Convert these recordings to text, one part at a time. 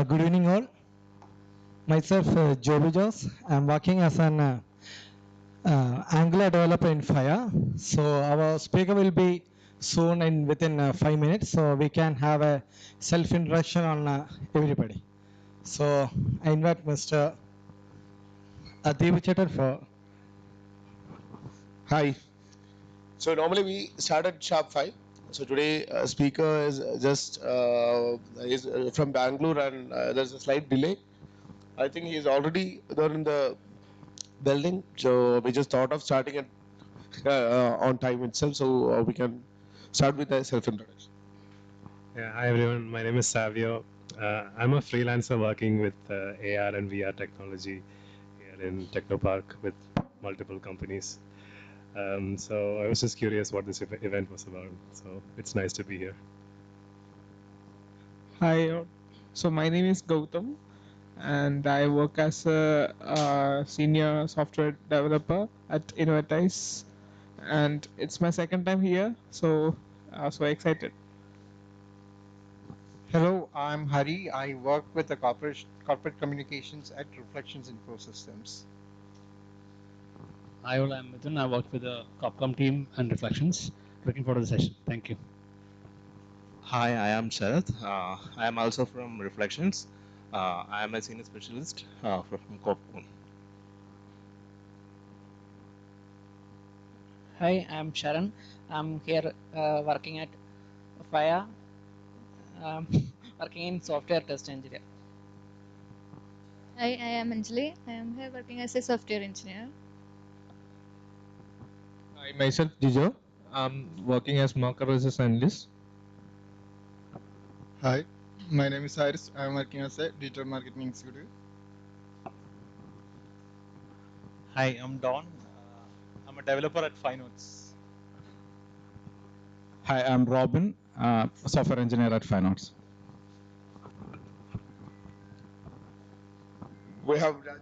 Good evening, all. Myself, Joby Jos. I'm working as an Angular developer in Faya. So our speaker will be soon in within 5 minutes. So we can have a self-introduction on everybody. So I invite Mr. Adib Chetar for. Hi. So normally we start at sharp 5. So today speaker is just from Bangalore and there's a slight delay. I think he's already there in the building. So we just thought of starting it on time itself, so we can start with a self-introduction. Yeah, hi everyone. My name is Savio. I'm a freelancer working with AR and VR technology here in Technopark with multiple companies. So I was just curious what this event was about. So it's nice to be here. Hi, so my name is Gautam and I work as a senior software developer at Monetize, and it's my second time here, so so excited. Hello, I'm Hari. I work with the corporate communications at Reflections Info Systems. Hi, all, I'm Mithun. I work with the Copcom team and Reflections. Looking forward to the session. Thank you. Hi, I am Sharath. I am also from Reflections. I am a senior specialist from Copcom. Hi, I'm Sharan. I'm here working at Faya, working in software test engineer. Hi, I am Anjali. I am here working as a software engineer. Hi, myself Jijo. I'm working as market research analyst. Hi, my name is Iris. I am working as a digital marketing executive. Hi, I'm Don. I'm a developer at Finance. Hi, I'm Robin, software engineer at Finance. We have Rajiv.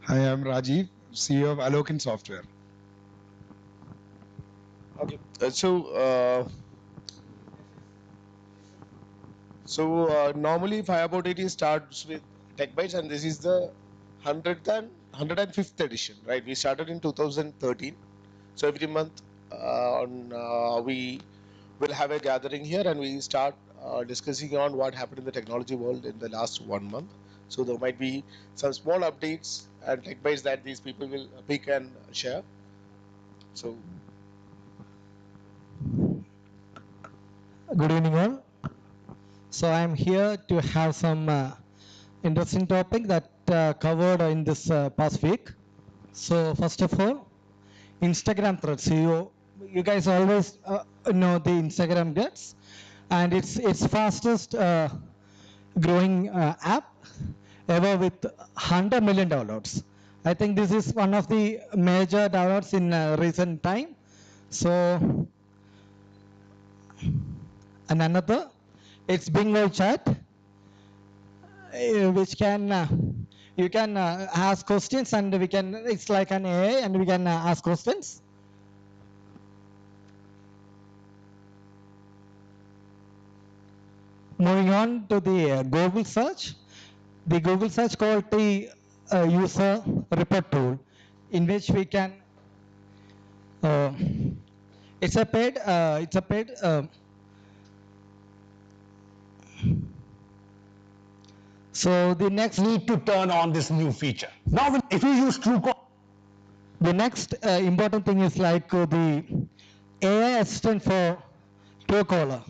Hi, I'm Rajiv, CEO of Alokin Software. Okay, normally Fireboat 80 starts with Tech Bytes, and this is the 105th edition, right? We started in 2013. So every month we will have a gathering here and we start discussing on what happened in the technology world in the last 1 month. So there might be some small updates and Tech Bytes that these people will pick and share. So Good evening, all. So I'm here to have some interesting topic that covered in this past week. So first of all, Instagram threads. You guys always know the Instagram gets, and it's fastest growing app ever with 100 million downloads. I think this is one of the major downloads in recent time. So and another, it's Bingo chat, which can you can ask questions and it's like an AI and we can ask questions. Moving on to the Google search. The Google search quality user report tool, in which we can it's a paid so the next need to turn on this new feature. Now if you use Truecaller, the next important thing is like the AI assistant for Truecaller.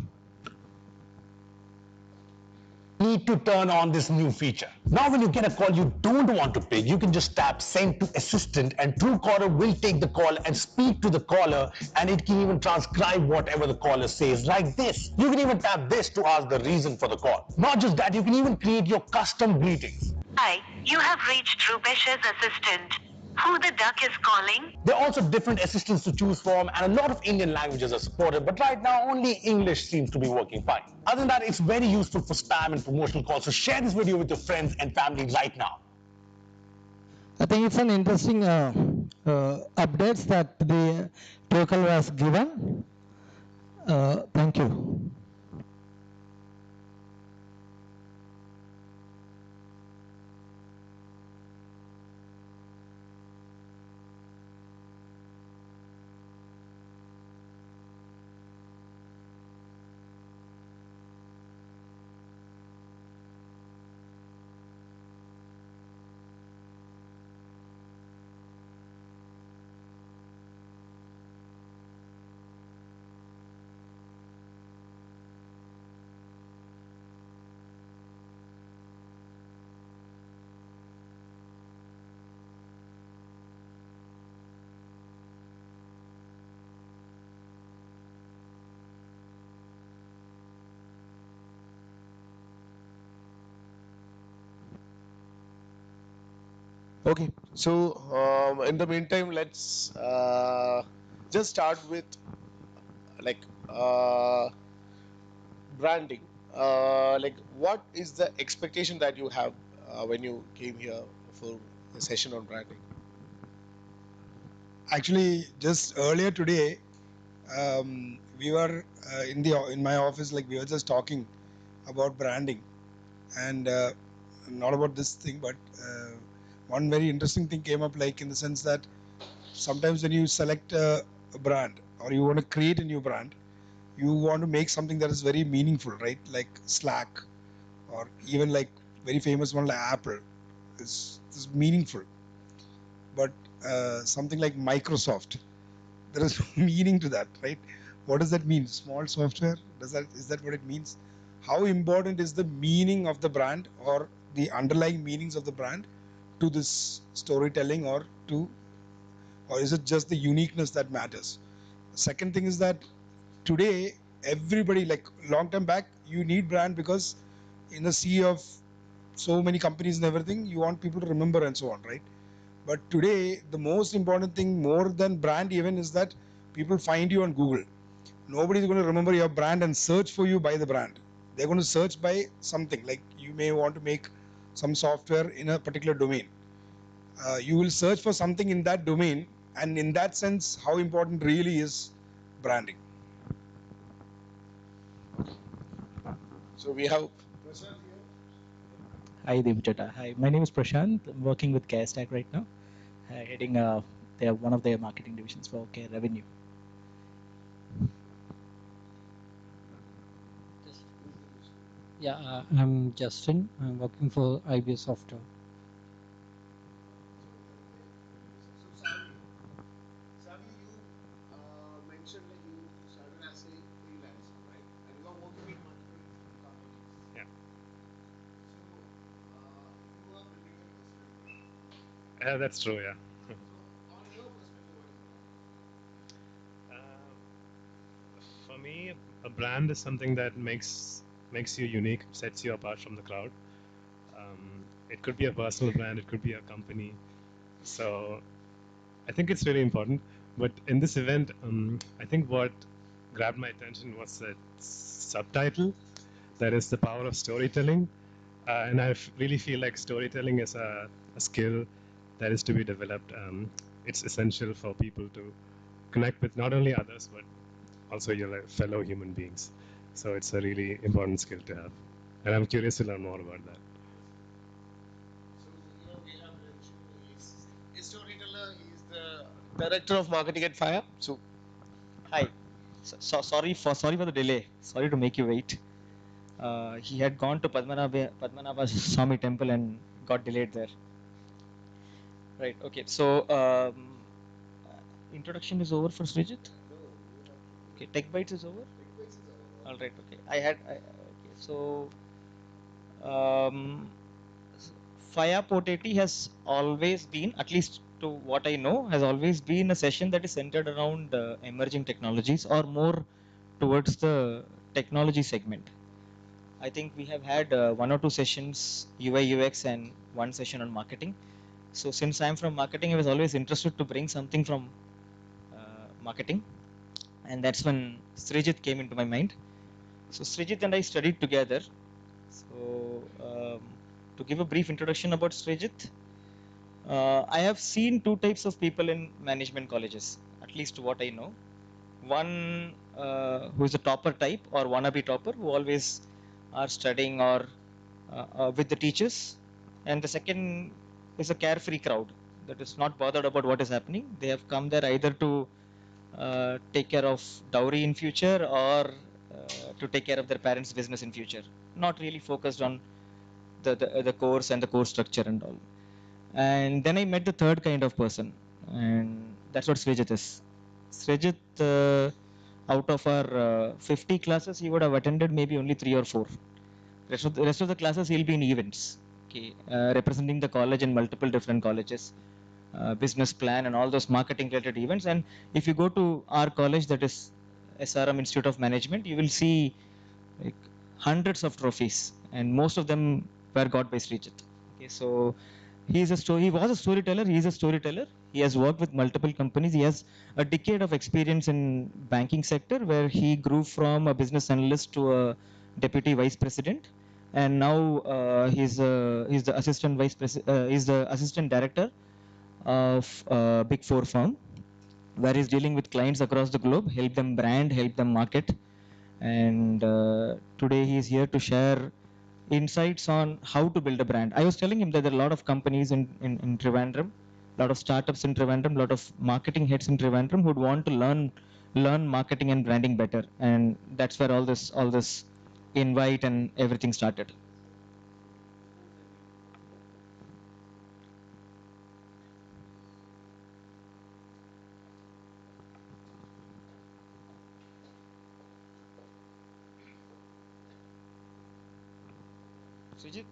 need to turn on this new feature. Now when you get a call you don't want to pick, you can just tap send to assistant and Truecaller will take the call and speak to the caller, and it can even transcribe whatever the caller says like this. You can even tap this to ask the reason for the call. Not just that, you can even create your custom greetings. Hi, you have reached Rupesh's assistant. Who the duck is calling? There are also different assistants to choose from, and a lot of Indian languages are supported, but right now only English seems to be working fine. Other than that, it's very useful for spam and promotional calls, so share this video with your friends and family right now. I think it's an interesting updates that the Truecaller has given. Thank you. Okay, so in the meantime, let's just start with like branding. Like, what is the expectation that you have when you came here for the session on branding? Actually, just earlier today, we were in my office, like we were just talking about branding, and not about this thing, but one very interesting thing came up, like in the sense that sometimes when you select a brand or you want to create a new brand, you want to make something that is very meaningful, right? Like Slack, or even like very famous one like Apple is meaningful. But something like Microsoft, there is no meaning to that, right? What does that mean? Small software? Is that what it means? How important is the meaning of the brand or the underlying meanings of the brand to this storytelling, or is it just the uniqueness that matters? Second thing is that today everybody, like long time back, you need brand because in a sea of so many companies and everything, you want people to remember and so on, right? But today the most important thing, more than brand even, is that people find you on Google. Nobody is going to remember your brand and search for you by the brand. They're going to search by something, like you may want to make some software in a particular domain. You will search for something in that domain, and in that sense, how important really is branding? So we have Hi, Devjata. Hi, my name is Prashant. I'm working with CareStack right now, heading one of their marketing divisions for Care Revenue. Yeah, I'm Justin. I'm working for IBS Software. mentioned like you started as a freelancer, right? And you are working with multiple companies. Yeah. So you are building a personal brand. That's true, yeah. So on your perspective, what is that? For me, a brand is something that makes you unique, sets you apart from the crowd. It could be a personal brand, it could be a company. So I think it's really important. But in this event, I think what grabbed my attention was that subtitle, that is the power of storytelling. And I really feel like storytelling is a skill that is to be developed. It's essential for people to connect with not only others, but also your fellow human beings. So it's a really important skill to have. And I'm curious to learn more about that. So we have Ranju. He's a storyteller. He's the director of marketing at Faya. So Hi. Sorry for the delay. Sorry to make you wait. He had gone to Padmanabha Swami temple and got delayed there. Right. Okay. So introduction is over for Sreejith. Okay. Tech Bytes is over. All right. Okay. Okay. So Faya Poteti has always been, at least to what I know, has always been a session that is centered around emerging technologies, or more towards the technology segment. I think we have had 1 or 2 sessions UI UX and 1 session on marketing. So since I'm from marketing, I was always interested to bring something from marketing, and that's when Sreejith came into my mind. So Sreejith and I studied together. So to give a brief introduction about Sreejith, I have seen 2 types of people in management colleges, at least what I know. One who is a topper type or wannabe topper, who always are studying or with the teachers, and the second is a carefree crowd that is not bothered about what is happening. They have come there either to take care of dowry in future, or to take care of their parents' business in future, not really focused on the course and the course structure and all. And then I met the third kind of person, and that's what Sreejith is. Sreejith, out of our 50 classes, he would have attended maybe only 3 or 4. Rest of the classes he'll be in events, okay, representing the college in multiple different colleges, business plan and all those marketing related events. And if you go to our college, that is SRM Institute of Management, you will see like hundreds of trophies, and most of them were got by Sreejith. Okay, so He was a storyteller. He is a storyteller. He has worked with multiple companies. He has a decade of experience in banking sector, where he grew from a business analyst to a deputy vice president, and now he's the he's the assistant director of a big four firm, where he's dealing with clients across the globe, help them brand, help them market, and today he is here to share insights on how to build a brand. I was telling him that there are a lot of companies in Trivandrum, a lot of startups in Trivandrum, a lot of marketing heads in Trivandrum who'd want to learn marketing and branding better, and that's where all this invite and everything started. Sreejith, you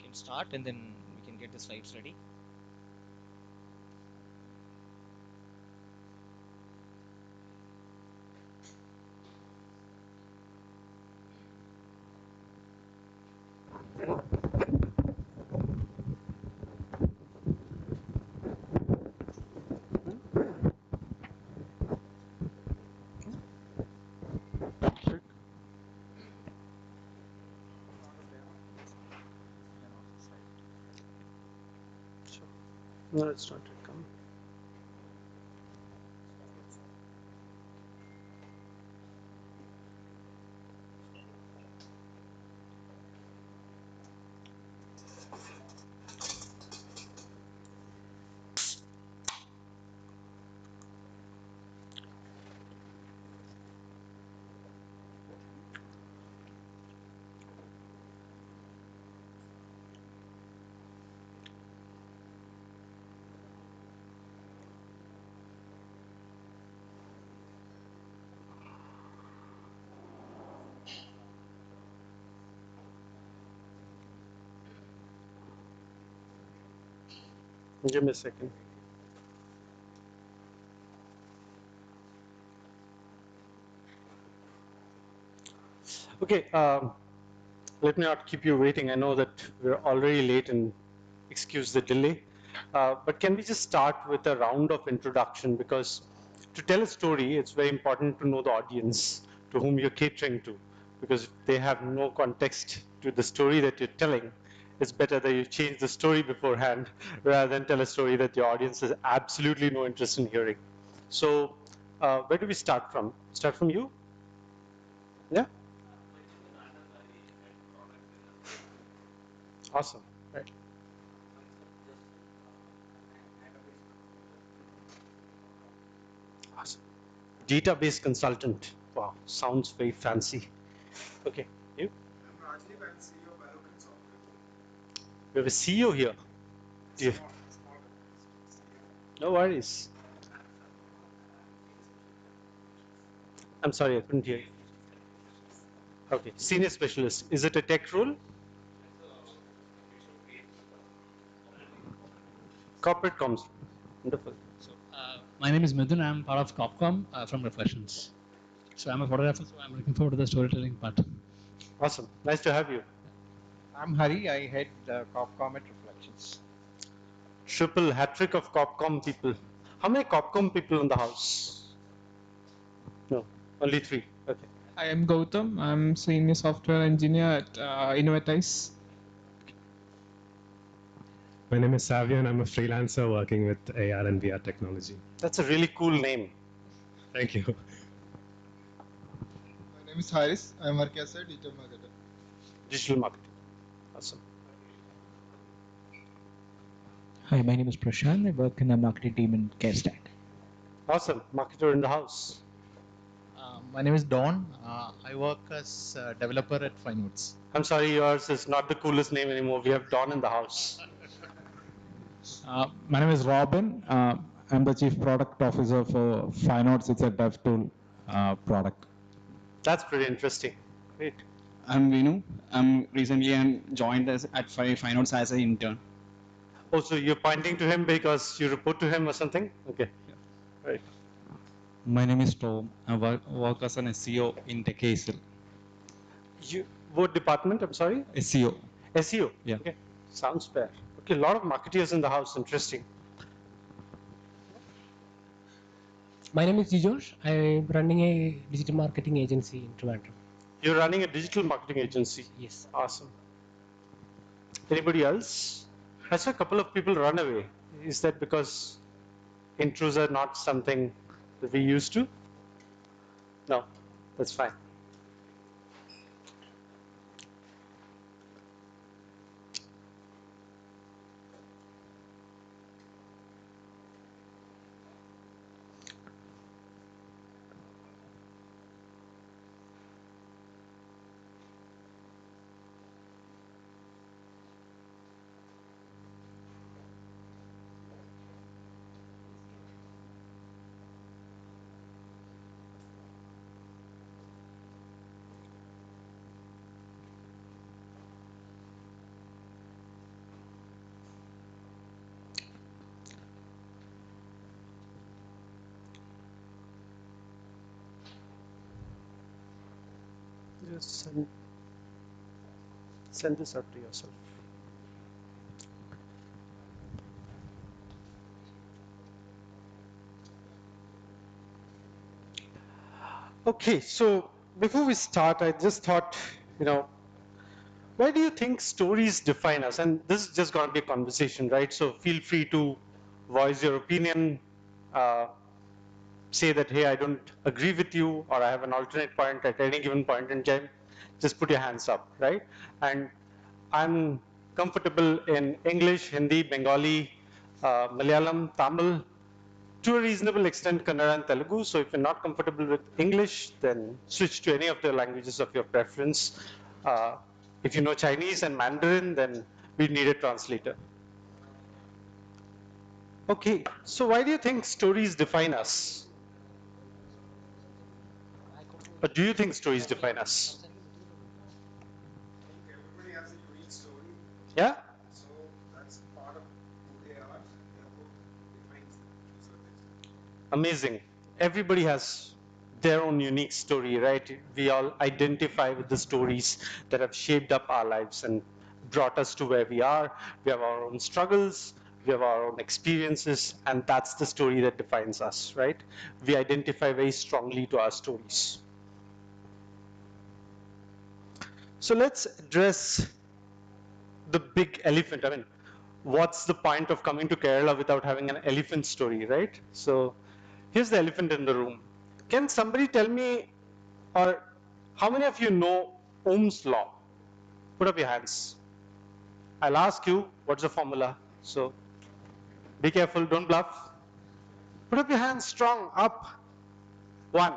can start and then we can get the slides ready. No, it's not yet coming. Give me a second. Okay, let me not keep you waiting. I know that we're already late and excuse the delay. But can we just start with a round of introduction? Because to tell a story, it's very important to know the audience to whom you're catering to. Because if they have no context to the story that you're telling, it's better that you change the story beforehand rather than tell a story that your audience has absolutely no interest in hearing. So where do we start from? Start from you? Yeah? Awesome. Right. Awesome. Database consultant. Wow, sounds very fancy. Okay, you? We have a CEO here. Yeah. No worries. I'm sorry, I couldn't hear you. Okay, senior specialist. Is it a tech role? Corporate comms. Wonderful. So, my name is Midun. I'm part of Copcom from Reflections. So I'm a photographer, so I'm looking forward to the storytelling part. Awesome. Nice to have you. I'm Hari. I head Copcom at Reflections. Triple hat trick of Copcom people. How many Copcom people in the house? No, only 3. Okay. I am Gautam. I'm senior software engineer at Monetize. My name is Savio and I'm a freelancer working with AR and VR technology. That's a really cool name. Thank you. My name is Haris. I'm working as a digital marketer. Digital marketing. Awesome. Hi, my name is Prashant. I work in the marketing team in CareStack. Awesome. Marketer in the house. My name is Don. I work as a developer at Finance. I'm sorry, yours is not the coolest name anymore. We have Don in the house. My name is Robin. I'm the Chief Product Officer for Finance. It's a dev tool product. That's pretty interesting. Great. I'm Vinu. I'm joined at Finance as an intern. Oh, so you're pointing to him because you report to him or something? Okay. Yeah. Right. My name is Tom. I work as an SEO in TechASL. What department? I'm sorry? SEO. SEO. Yeah. Okay. Sounds fair. Okay, a lot of marketeers in the house. Interesting. My name is George. I'm running a digital marketing agency in Trivandrum. You're running a digital marketing agency. Yes. Awesome. Anybody else? I saw a couple of people run away. Is that because intros are not something that we used to? No, that's fine. Just send this out to yourself. Okay, so before we start, I just thought, why do you think stories define us? And this is just going to be a conversation, right? So feel free to voice your opinion, say that, hey, I don't agree with you, or I have an alternate point at any given point in time. Just put your hands up, right? And I'm comfortable in English, Hindi, Bengali, Malayalam, Tamil, to a reasonable extent Kannada and Telugu. So if you're not comfortable with English, then switch to any of the languages of your preference. If you know Chinese and Mandarin, then we need a translator. Okay, so why do you think stories define us? Or do you think stories define us? Everybody has a unique story. Yeah? So that's part of who they are, therefore defines them to a certain extent. Amazing. Everybody has their own unique story, right? We all identify with the stories that have shaped up our lives and brought us to where we are. We have our own struggles, we have our own experiences, and that's the story that defines us, right? We identify very strongly to our stories. So let's address the big elephant. I mean, what's the point of coming to Kerala without having an elephant story, right? So here's the elephant in the room. Can somebody tell me, or how many of you know Ohm's law? Put up your hands. I'll ask you, what's the formula? So be careful, don't bluff. Put up your hands strong, up. 1,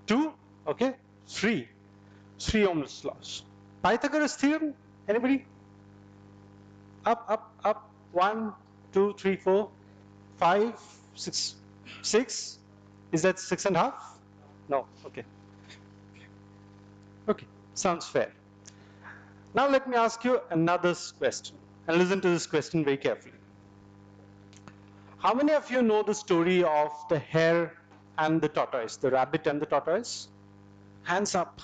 2, okay, 3. 3 Ohm's laws. Pythagoras theorem, anybody? Up, up, up. 1, 2, 3, 4, 5, 6. 6? Is that 6.5? No, okay. Okay, sounds fair. Now let me ask you another question, and listen to this question very carefully. How many of you know the story of the hare and the tortoise, the rabbit and the tortoise? Hands up.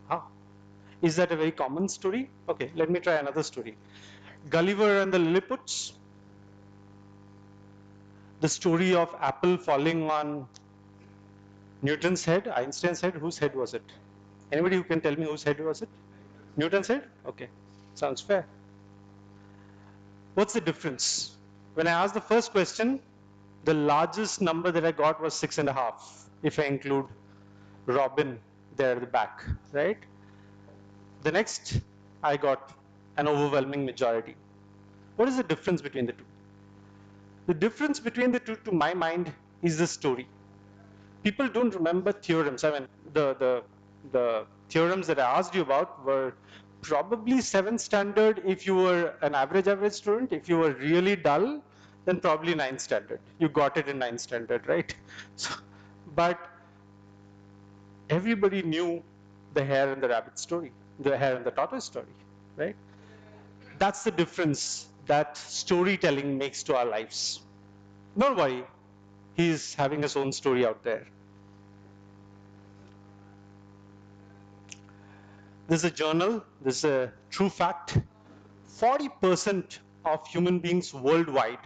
Huh? Is that a very common story? Okay, let me try another story. Gulliver and the Lilliputians. The story of apple falling on Newton's head, Einstein's head. Whose head was it? Anybody who can tell me whose head was it? Newton's head? Okay, sounds fair. What's the difference? When I asked the first question, the largest number that I got was 6.5, if I include Robin there at the back, right? The next, I got an overwhelming majority. What is the difference between the two? The difference between the two, to my mind, is the story. People don't remember theorems. I mean, the theorems that I asked you about were probably 7th standard if you were an average student. If you were really dull, then probably 9th standard. You got it in 9th standard, right? So, but everybody knew the hare and the rabbit story, the hare and the tortoise story, right? That's the difference that storytelling makes to our lives. Don't worry, he's having his own story out there. This is a journal, this is a true fact. 40% of human beings worldwide,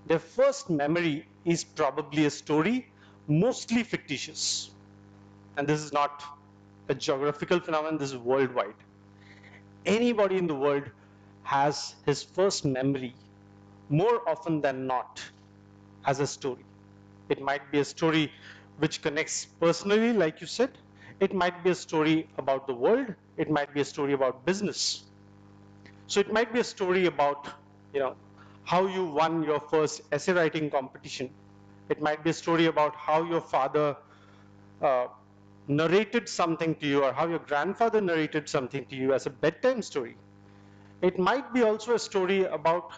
their first memory is probably a story, mostly fictitious. And this is not a geographical phenomenon, this is worldwide. Anybody in the world has his first memory more often than not as a story. It might be a story which connects personally, like you said. It might be a story about the world. It might be a story about business. So it might be a story about, how you won your first essay writing competition. It might be a story about how your father narrated something to you, or how your grandfather narrated something to you as a bedtime story. It might be also a story about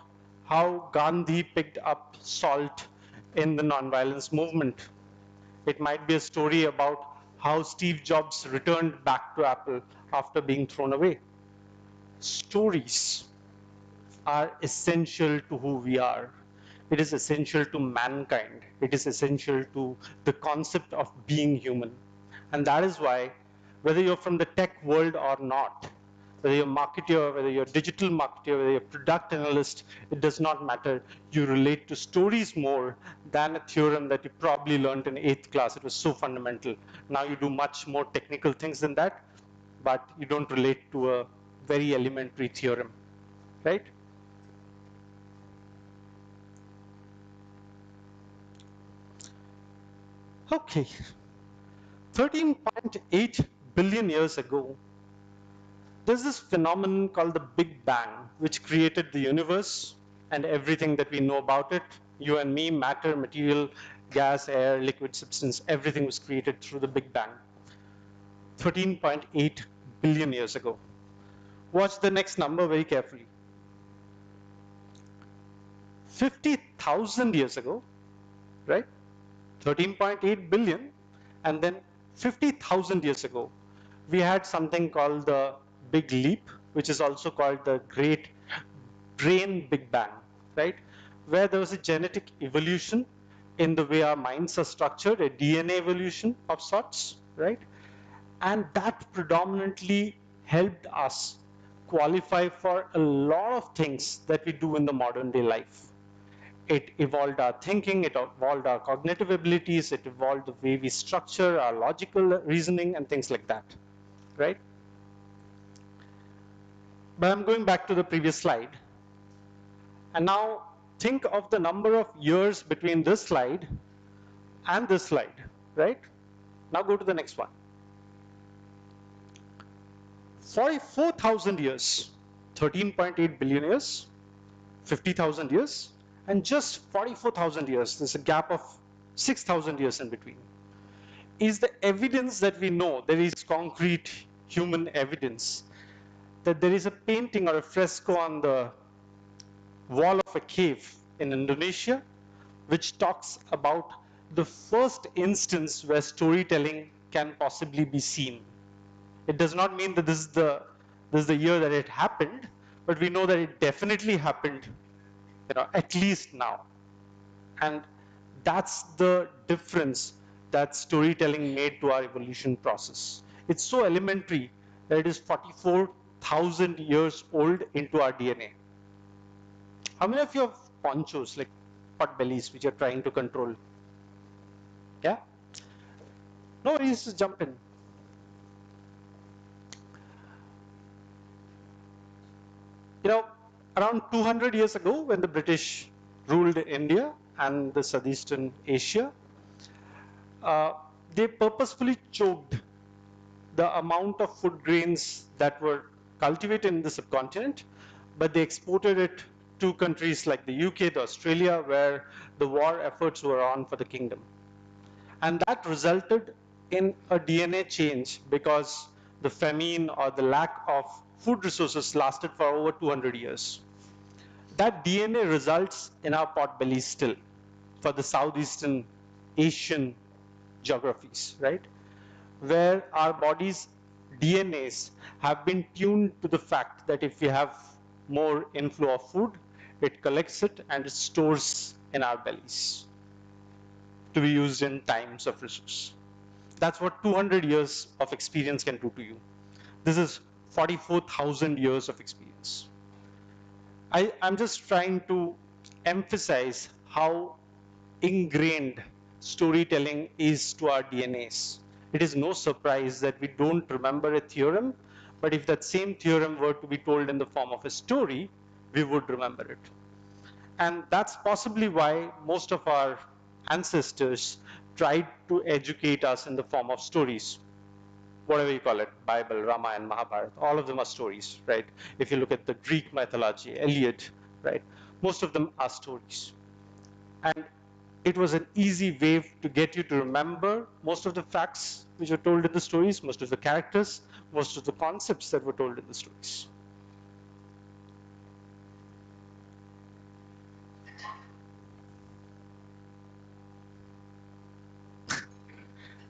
how Gandhi picked up salt in the nonviolence movement. It might be a story about how Steve Jobs returned back to Apple after being thrown away. Stories are essential to who we are. It is essential to mankind. It is essential to the concept of being human. And that is why, whether you're from the tech world or not, whether you're a marketer, whether you're a digital marketer, whether you're a product analyst, it does not matter. You relate to stories more than a theorem that you probably learned in 8th class. It was so fundamental. Now you do much more technical things than that, but you don't relate to a very elementary theorem, right? Okay, 13.8 billion years ago, there's this phenomenon called the Big Bang, which created the universe and everything that we know about it. You and me, matter, material, gas, air, liquid substance, everything was created through the Big Bang. 13.8 billion years ago. Watch the next number very carefully. 50,000 years ago, right? 13.8 billion, and then 50,000 years ago, we had something called the Big Leap, which is also called the Great Brain Big Bang, right? Where there was a genetic evolution in the way our minds are structured, a DNA evolution of sorts, right? And that predominantly helped us qualify for a lot of things that we do in the modern day life. It evolved our thinking, it evolved our cognitive abilities, it evolved the way we structure our logical reasoning and things like that, right? But I'm going back to the previous slide. And now think of the number of years between this slide and this slide, right? Now go to the next one. 44,000 years, 13.8 billion years, 50,000 years, and just 44,000 years, there's a gap of 6,000 years in between, is the evidence that we know, there is concrete human evidence, that there is a painting or a fresco on the wall of a cave in Indonesia, which talks about the first instance where storytelling can possibly be seen. It does not mean that this is the year that it happened, but we know that it definitely happened, at least now. And that's the difference that storytelling made to our evolution process. It's so elementary that it is 44,000 years old into our DNA. How many of you have ponchos, like pot bellies, which you're trying to control? Yeah? No worries, just jump in. Around 200 years ago, when the British ruled India and the southeastern Asia, they purposefully choked the amount of food grains that were cultivated in the subcontinent, but they exported it to countries like the UK, the Australia, where the war efforts were on for the kingdom. And that resulted in a DNA change because the famine or the lack of food resources lasted for over 200 years. That DNA results in our pot bellies still for the Southeastern Asian geographies, right? Where our body's DNAs have been tuned to the fact that if we have more inflow of food, it collects it and it stores in our bellies to be used in times of resource. That's what 200 years of experience can do to you. This is 44,000 years of experience. I'm just trying to emphasize how ingrained storytelling is to our DNAs. It is no surprise that we don't remember a theorem, but if that same theorem were to be told in the form of a story, we would remember it. And that's possibly why most of our ancestors tried to educate us in the form of stories. Whatever you call it, Bible, Ramayana, Mahabharata, all of them are stories, right? If you look at the Greek mythology, Iliad, right? Most of them are stories. And it was an easy way to get you to remember most of the facts which were told in the stories, most of the characters, most of the concepts that were told in the stories.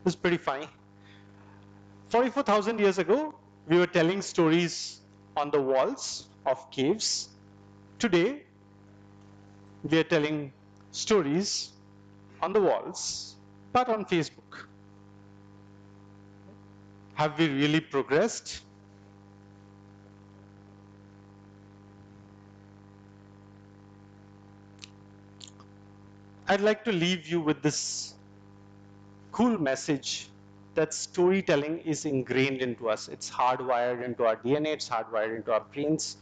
It's pretty funny. 44,000 years ago, we were telling stories on the walls of caves. Today, we are telling stories on the walls, but on Facebook. Have we really progressed? I'd like to leave you with this cool message that storytelling is ingrained into us. It's hardwired into our DNA, it's hardwired into our brains.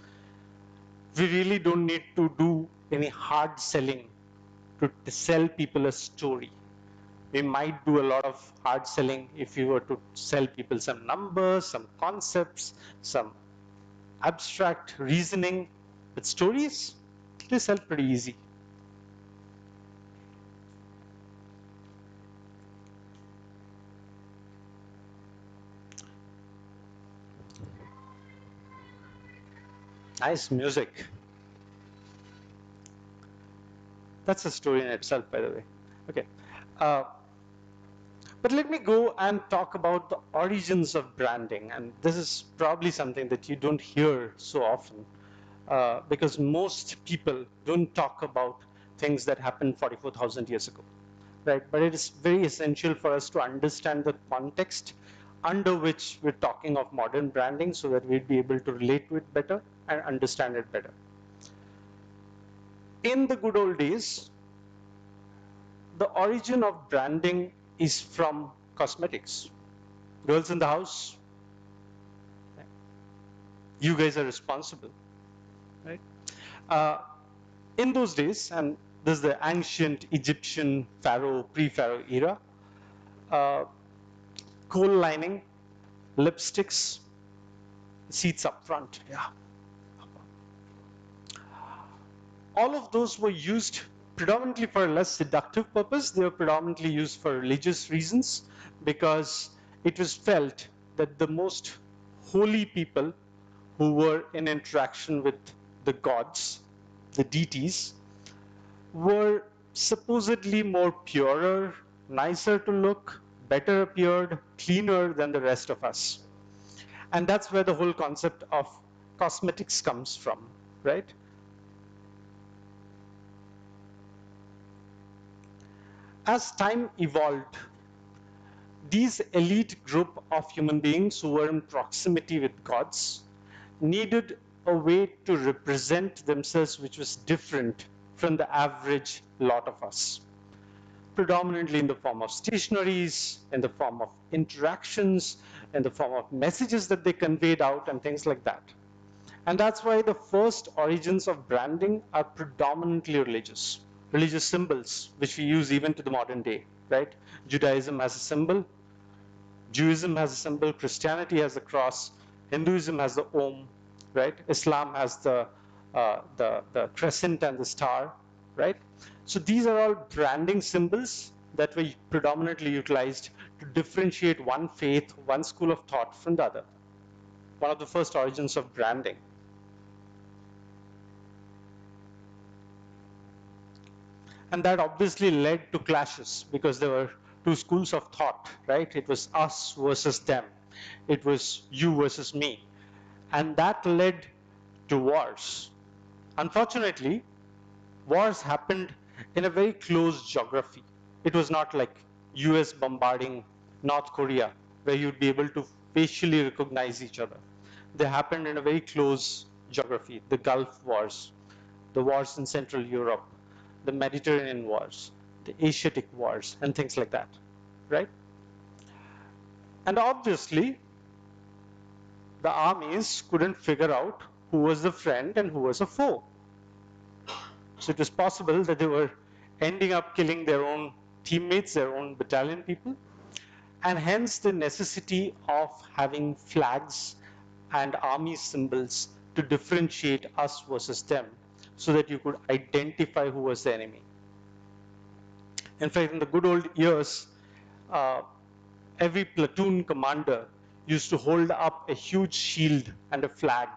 We really don't need to do any hard selling to sell people a story. We might do a lot of hard selling if you were to sell people some numbers, some concepts, some abstract reasoning. But stories, they sell pretty easy. Nice music. That's a story in itself, by the way. Okay. But let me go and talk about the origins of branding. And this is probably something that you don't hear so often because most people don't talk about things that happened 44,000 years ago, right? But it is very essential for us to understand the context under which we're talking of modern branding so that we'd be able to relate to it better and understand it better. In the good old days, the origin of branding is from cosmetics. Girls in the house, you guys are responsible, right? In those days, and this is the ancient Egyptian pharaoh, pre-pharaoh era, coal lining, lipsticks, seats up front, yeah. All of those were used predominantly for a less seductive purpose. They were predominantly used for religious reasons because it was felt that the most holy people who were in interaction with the gods, the deities, were supposedly more purer, nicer to look, better appeared, cleaner than the rest of us. And that's where the whole concept of cosmetics comes from, right? As time evolved, these elite group of human beings who were in proximity with gods needed a way to represent themselves which was different from the average lot of us, predominantly in the form of stationaries, in the form of interactions, in the form of messages that they conveyed out and things like that. And that's why the first origins of branding are predominantly religious. Religious symbols, which we use even to the modern day, right? Judaism has a symbol, Judaism has a symbol, Christianity has a cross, Hinduism has the Om, right? Islam has the crescent and the star, right? So these are all branding symbols that were predominantly utilized to differentiate one faith, one school of thought from the other. One of the first origins of branding. And that obviously led to clashes because there were two schools of thought, right? It was us versus them. It was you versus me. And that led to wars. Unfortunately, wars happened in a very close geography. It was not like US bombarding North Korea, where you'd be able to facially recognize each other. They happened in a very close geography, the Gulf Wars, the wars in Central Europe, the Mediterranean wars, the Asiatic wars, and things like that, right? And obviously, the armies couldn't figure out who was a friend and who was a foe. So it was possible that they were ending up killing their own teammates, their own battalion people, and hence the necessity of having flags and army symbols to differentiate us versus them so that you could identify who was the enemy. In fact, in the good old years, every platoon commander used to hold up a huge shield and a flag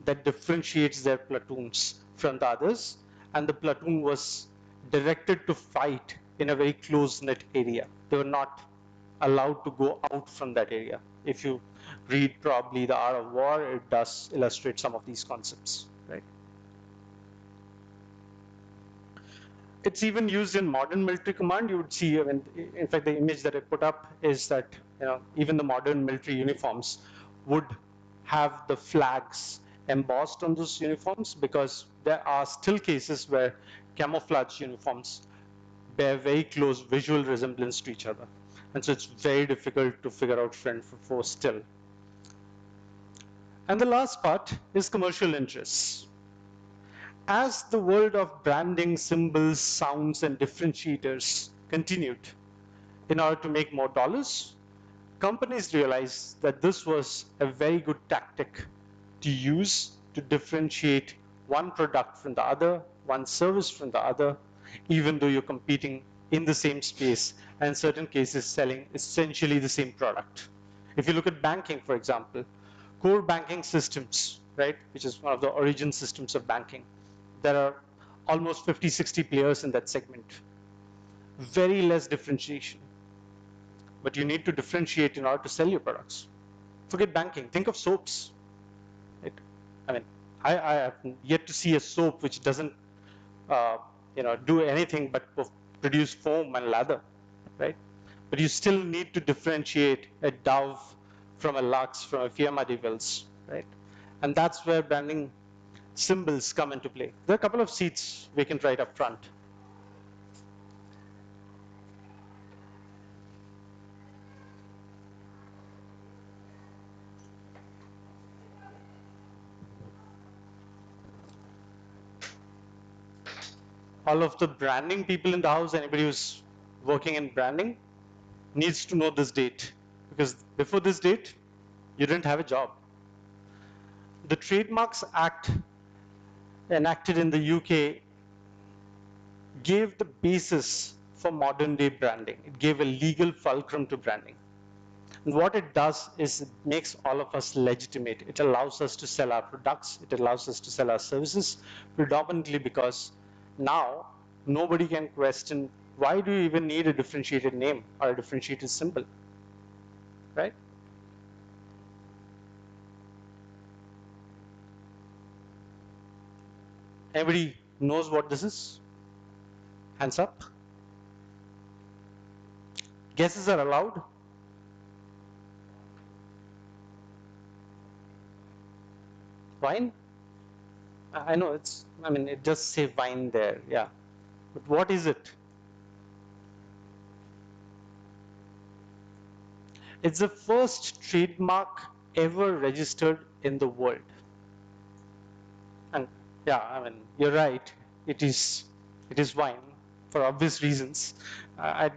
that differentiates their platoons from the others, and the platoon was directed to fight in a very close-knit area. They were not allowed to go out from that area. If you read probably The Art of War, it does illustrate some of these concepts, right? It's even used in modern military command. You would see, in fact, the image that I put up is that even the modern military uniforms would have the flags embossed on those uniforms, because there are still cases where camouflage uniforms bear very close visual resemblance to each other. And so it's very difficult to figure out friend from foe still. And the last part is commercial interests. As the world of branding, symbols, sounds, and differentiators continued in order to make more dollars, companies realized that this was a very good tactic to use to differentiate one product from the other, one service from the other, even though you're competing in the same space and in certain cases selling essentially the same product. If you look at banking, for example, core banking systems, right, which is one of the origin systems of banking, there are almost 50, 60 players in that segment. Very less differentiation. But you need to differentiate in order to sell your products. Forget banking, think of soaps. Right? I have yet to see a soap which doesn't do anything but produce foam and lather, right? But you still need to differentiate a Dove from a Lux, from a Fiamma de Vils, right? And that's where branding symbols come into play. There are a couple of seats vacant right up front. All of the branding people in the house, anybody who's working in branding, needs to know this date, because before this date, you didn't have a job. The Trademarks Act enacted in the UK gave the basis for modern day branding. It gave a legal fulcrum to branding. And what it does is it makes all of us legitimate. It allows us to sell our products. It allows us to sell our services, predominantly because now nobody can question, why do you even need a differentiated name or a differentiated symbol, right? Everybody knows what this is? Hands up. Guesses are allowed. Wine? I know it does say wine there, yeah. But what is it? It's the first trademark ever registered in the world. And yeah, you're right. It is wine for obvious reasons. I'm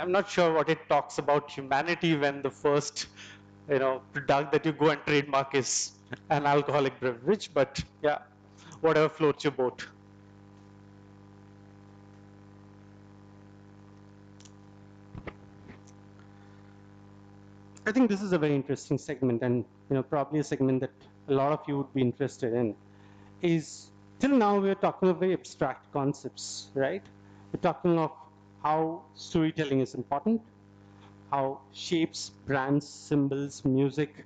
not sure what it talks about humanity when the first product that you go and trademark is an alcoholic beverage, but yeah, whatever floats your boat. I think this is a very interesting segment, and probably a segment that a lot of you would be interested in. Is till now we're talking of very abstract concepts, right? We're talking of how storytelling is important, how shapes, brands, symbols, music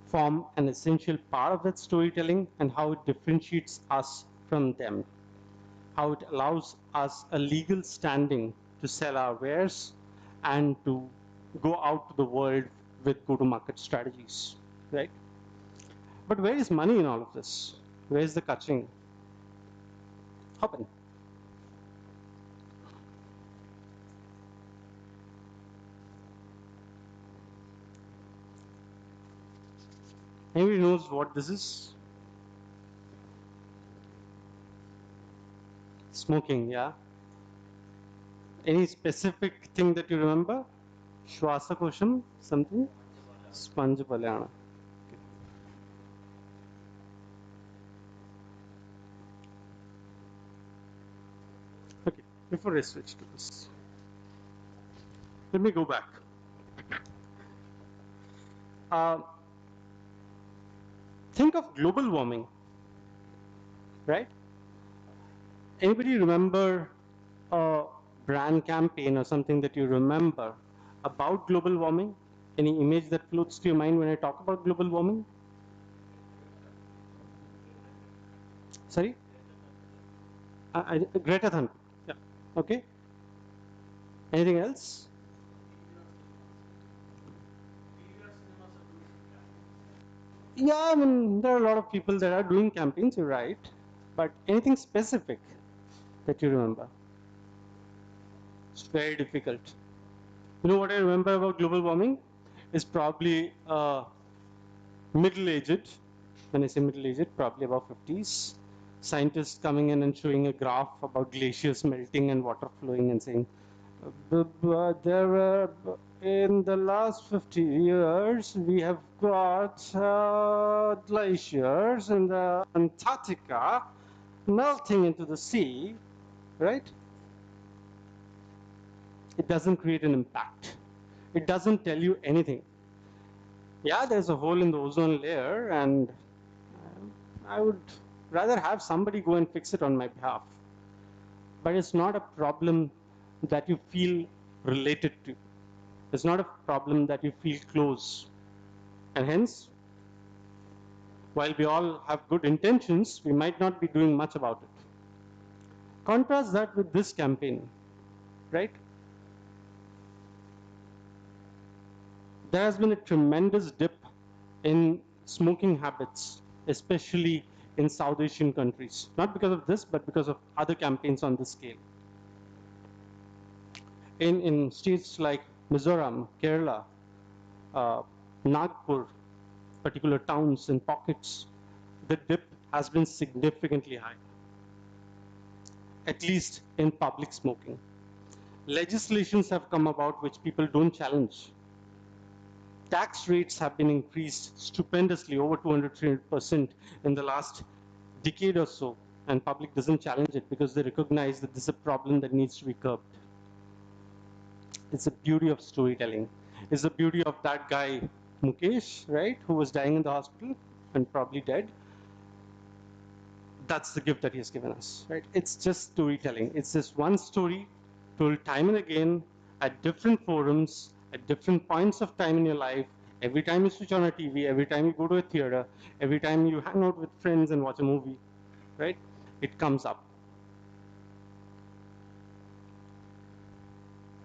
form an essential part of that storytelling, and how it differentiates us from them, how it allows us a legal standing to sell our wares and to go out to the world with go-to-market strategies, right? But where is money in all of this? Where is the catching? Hop in. Anybody knows what this is? Smoking, yeah. Any specific thing that you remember? Shwasakosham, something? Sponge palyana. Okay, before I switch to this, let me go back. Think of global warming, right? Anybody remember a brand campaign or something that you remember about global warming? Any image that floats to your mind when I talk about global warming? Sorry? Greta Thunberg. Yeah. Okay. Anything else? Yeah, I mean, there are a lot of people that are doing campaigns, you're right. But anything specific that you remember? It's very difficult. You know what I remember about global warming? Is probably middle-aged. When I say middle-aged, probably about 50s. Scientists coming in and showing a graph about glaciers melting and water flowing and saying, there were, in the last 50 years, we have got glaciers in the Antarctica melting into the sea, right? It doesn't create an impact. It doesn't tell you anything. Yeah, there's a hole in the ozone layer, and I would rather have somebody go and fix it on my behalf. But it's not a problem that you feel related to. It's not a problem that you feel close. And hence, while we all have good intentions, we might not be doing much about it. Contrast that with this campaign, right? There has been a tremendous dip in smoking habits, especially in South Asian countries. Not because of this, but because of other campaigns on this scale. In states like Mizoram, Kerala, Nagpur, particular towns and pockets, the dip has been significantly high, at least in public smoking. Legislations have come about which people don't challenge. Tax rates have been increased stupendously, over 200-300% in the last decade or so, and public doesn't challenge it because they recognize that this is a problem that needs to be curbed. It's the beauty of storytelling. It's the beauty of that guy, Mukesh, right, who was dying in the hospital and probably dead. That's the gift that he has given us, right? It's just storytelling. It's just one story told time and again at different forums, at different points of time in your life. Every time you switch on a TV, every time you go to a theater, every time you hang out with friends and watch a movie, right? It comes up.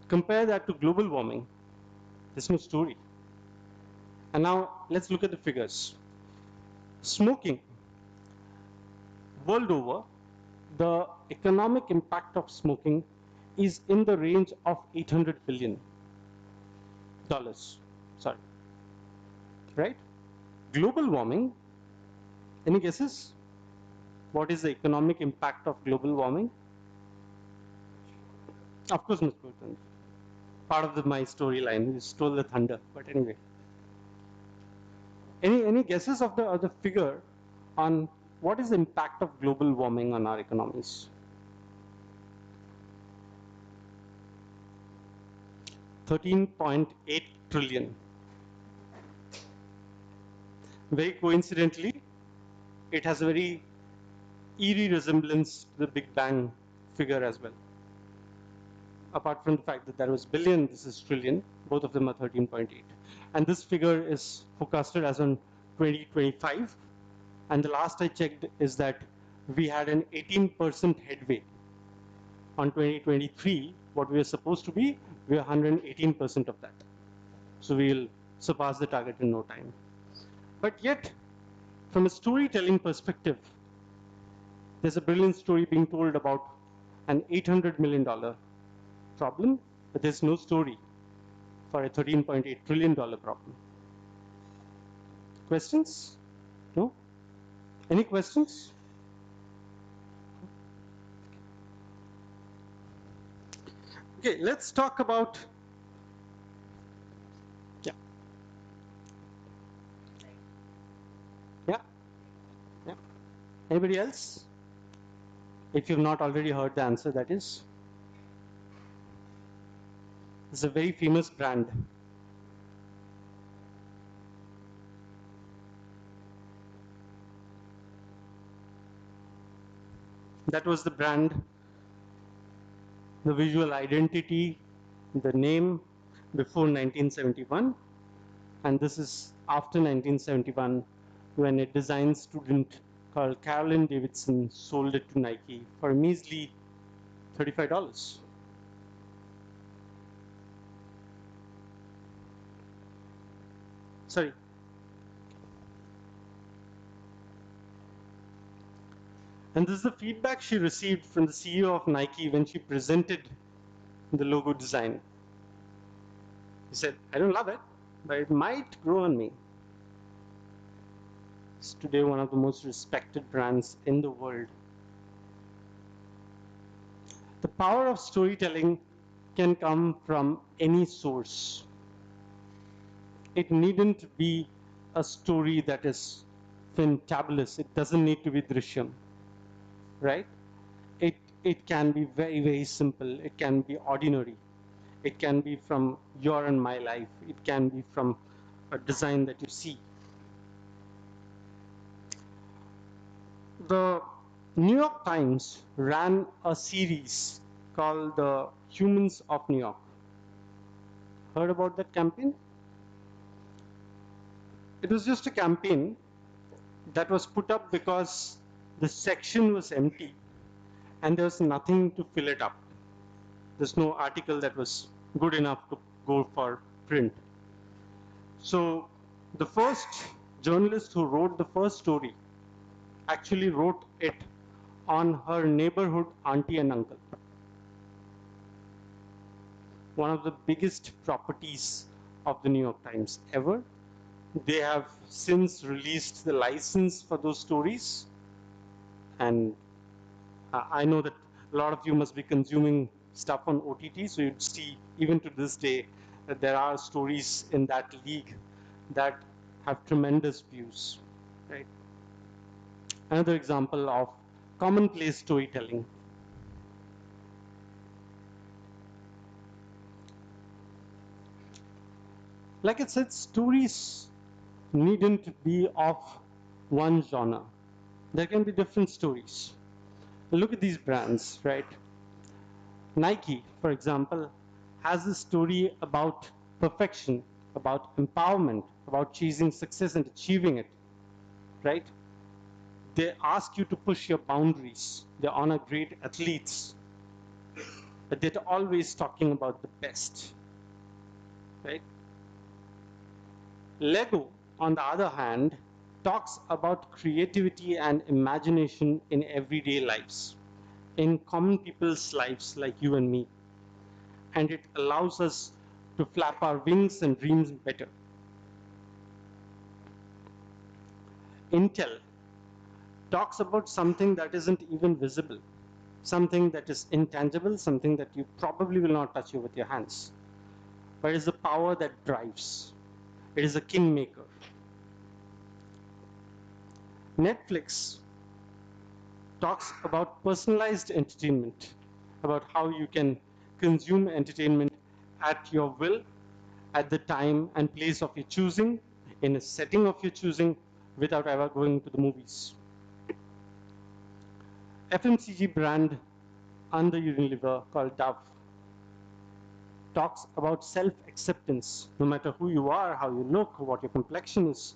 Compare that to global warming. There's no story. And now let's look at the figures. Smoking. World over, the economic impact of smoking is in the range of $800 billion. Sorry. Right? Global warming. Any guesses? What is the economic impact of global warming? Of course, Mr. Gautam. Part of my storyline. You stole the thunder. But anyway. Any guesses of the figure on what is the impact of global warming on our economies? 13.8 trillion. Very coincidentally, it has a very eerie resemblance to the Big Bang figure as well. Apart from the fact that there was billion, this is trillion. Both of them are 13.8. And this figure is forecasted as on 2025. And the last I checked is that we had an 18% headway. On 2023, what we are supposed to be, we are 118% of that. So we'll surpass the target in no time. But yet, from a storytelling perspective, There's a brilliant story being told about an $800 million problem, but there's no story for a $13.8 trillion problem. Questions? No? Any questions? Okay, let's talk about, yeah. Yeah. Yeah. Anybody else? If you've not already heard the answer, that is. It's a very famous brand. That was the brand, the visual identity, the name before 1971. And this is after 1971 when a design student called Carolyn Davidson sold it to Nike for a measly $35. Sorry. And this is the feedback she received from the CEO of Nike when she presented the logo design. He said, I don't love it, but it might grow on me. It's today one of the most respected brands in the world. The power of storytelling can come from any source. It needn't be a story that is fantabulous. It doesn't need to be Drishyam, right? It can be very, very simple. It can be ordinary. It can be from your and my life. It can be from a design that you see. The New York Times ran a series called The Humans of New York. Heard about that campaign? It was just a campaign that was put up because the section was empty and there was nothing to fill it up. There's no article that was good enough to go for print. So the first journalist who wrote the first story actually wrote it on her neighborhood auntie and uncle. One of the biggest properties of the New York Times ever. They have since released the license for those stories. And I know that a lot of you must be consuming stuff on OTT, so you'd see even to this day that there are stories in that league that have tremendous views, right? Another example of commonplace storytelling. Like I said, stories needn't be of one genre. There can be different stories. Look at these brands, right? Nike, for example, has a story about perfection, about empowerment, about chasing success and achieving it, right? They ask you to push your boundaries. They honor great athletes, but they're always talking about the best, right? Lego, on the other hand, talks about creativity and imagination in everyday lives, in common people's lives like you and me. And it allows us to flap our wings and dreams better. Intel talks about something that isn't even visible, something that is intangible, something that you probably will not touch with your hands, but it is the power that drives. It is a kingmaker. Netflix talks about personalized entertainment, about how you can consume entertainment at your will, at the time and place of your choosing, in a setting of your choosing, without ever going to the movies. FMCG brand under Unilever called Dove talks about self-acceptance, no matter who you are, how you look, what your complexion is.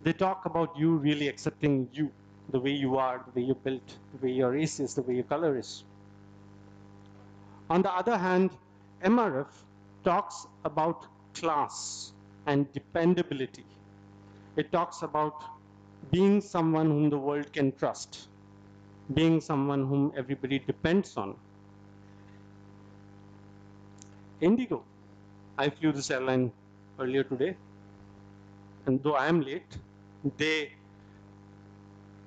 They talk about you really accepting you, the way you are, the way you're built, the way your race is, the way your color is. On the other hand, MRF talks about class and dependability. It talks about being someone whom the world can trust. being someone whom everybody depends on. Indigo, I flew this airline earlier today, and though I am late, they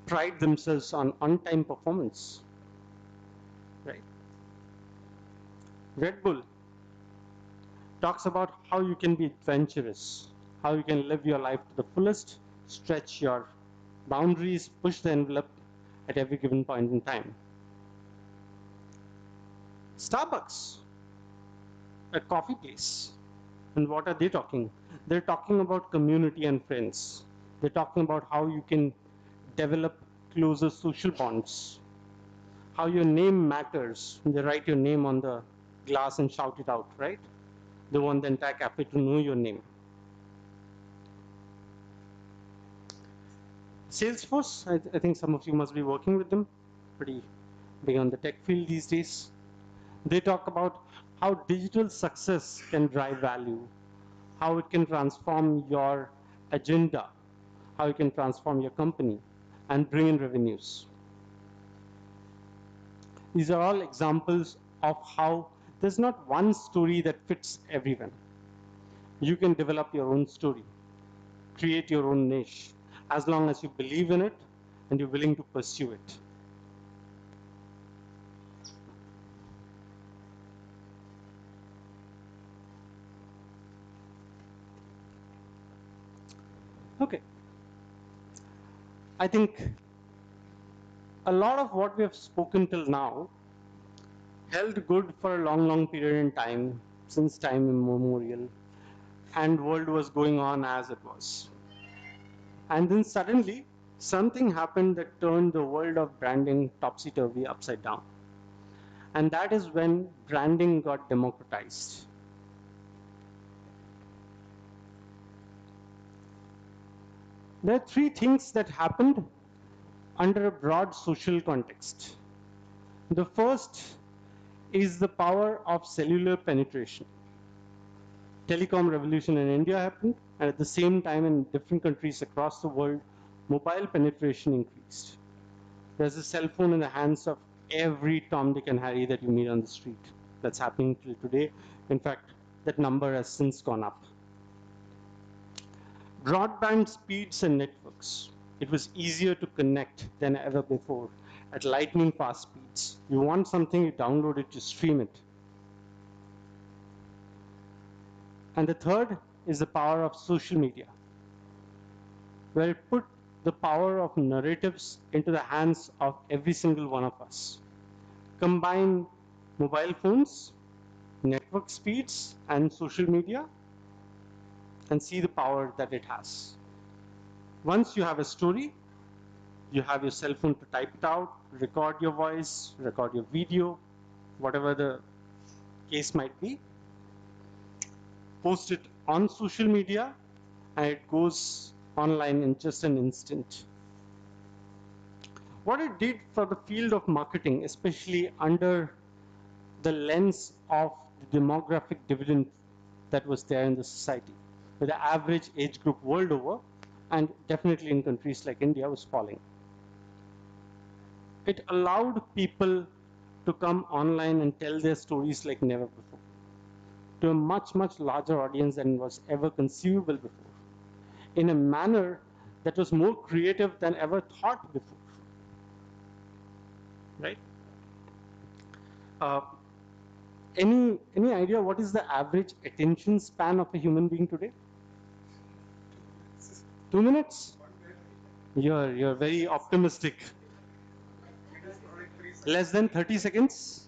pride themselves on on-time performance, right? Red Bull talks about how you can be adventurous, how you can live your life to the fullest, stretch your boundaries, push the envelope at every given point in time. Starbucks, a coffee place, and what are they talking? They're talking about community and friends. They're talking about how you can develop closer social bonds, how your name matters. They write your name on the glass and shout it out, right? They want the entire cafe to know your name. Salesforce, I think some of you must be working with them, pretty big on the tech field these days. They talk about how digital success can drive value, how it can transform your agenda, how it can transform your company and bring in revenues. These are all examples of how there's not one story that fits everyone. You can develop your own story, create your own niche, as long as you believe in it and you're willing to pursue it. Okay. I think a lot of what we have spoken till now held good for a long, long period in time, since time immemorial, and world was going on as it was. And then suddenly, something happened that turned the world of branding topsy-turvy, upside down. And that is when branding got democratized. There are three things that happened under a broad social context. The first is the power of cellular penetration. Telecom revolution in India happened, and at the same time in different countries across the world, mobile penetration increased. There's a cell phone in the hands of every Tom, Dick, and Harry that you meet on the street. That's happening till today. In fact, that number has since gone up. Broadband speeds and networks. It was easier to connect than ever before at lightning fast speeds. You want something, you download it, you stream it. And the third is the power of social media, where it put the power of narratives into the hands of every single one of us. Combine mobile phones, network speeds, and social media, and see the power that it has. Once you have a story, you have your cell phone to type it out, record your voice, record your video, whatever the case might be, post it on social media, and it goes online in just an instant. What it did for the field of marketing, especially under the lens of the demographic dividend that was there in the society, where the average age group world over, and definitely in countries like India, was falling. It allowed people to come online and tell their stories like never before, to a much, much larger audience than was ever conceivable before, in a manner that was more creative than ever thought before. Right? Any idea what is the average attention span of a human being today? 2 minutes? You're very optimistic. Less than 30 seconds?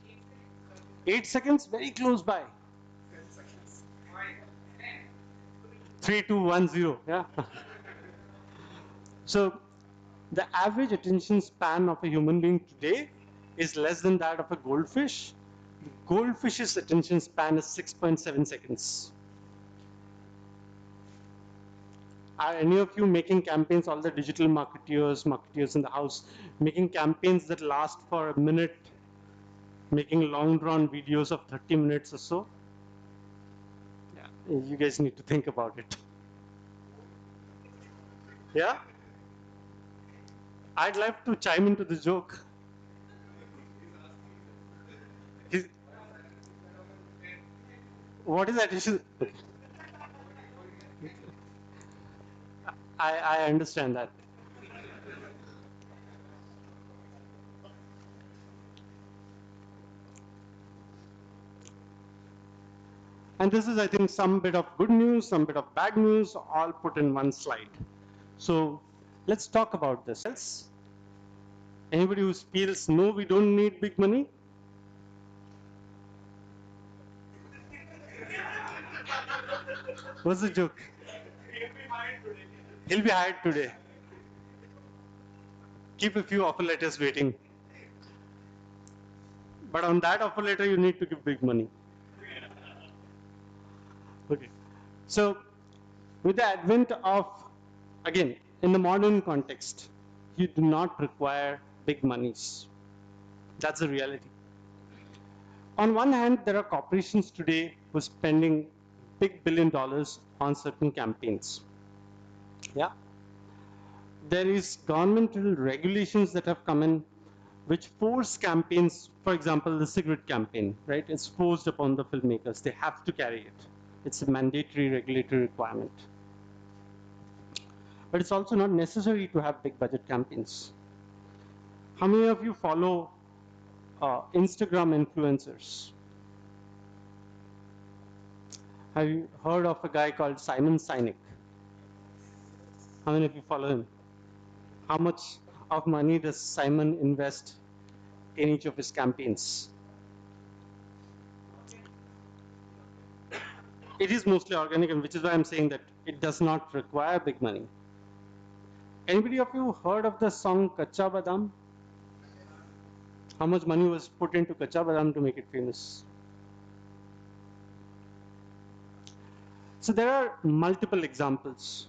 8 seconds? Very close by. 3, 2, 1, 0. Yeah. So the average attention span of a human being today is less than that of a goldfish. The goldfish's attention span is 6.7 seconds. Are any of you making campaigns, all the digital marketeers in the house, making campaigns that last for a minute, making long drawn videos of 30 minutes or so? Yeah, you guys need to think about it. Yeah? I'd like to chime into the joke. what is additional? Okay. I understand that. And this is, I think, some bit of good news, some bit of bad news, all put in one slide. So let's talk about this. Anybody who feels, no, we don't need big money? What's the joke? He'll be hired today. Keep a few offer letters waiting. But on that offer letter, you need to give big money. Okay. So with the advent of, again, in the modern context, you do not require big monies. That's the reality. On one hand, there are corporations today who are spending big $1 billion on certain campaigns. Yeah. There is governmental regulations that have come in which force campaigns, for example, the cigarette campaign, right? It's forced upon the filmmakers. They have to carry it. It's a mandatory regulatory requirement. But it's also not necessary to have big budget campaigns. How many of you follow Instagram influencers? Have you heard of a guy called Simon Sinek? How many of you follow him? How much of money does Simon invest in each of his campaigns? It is mostly organic, and which is why I'm saying that it does not require big money. Anybody of you heard of the song Kacha Badam? How much money was put into Kacha Badam to make it famous? So there are multiple examples.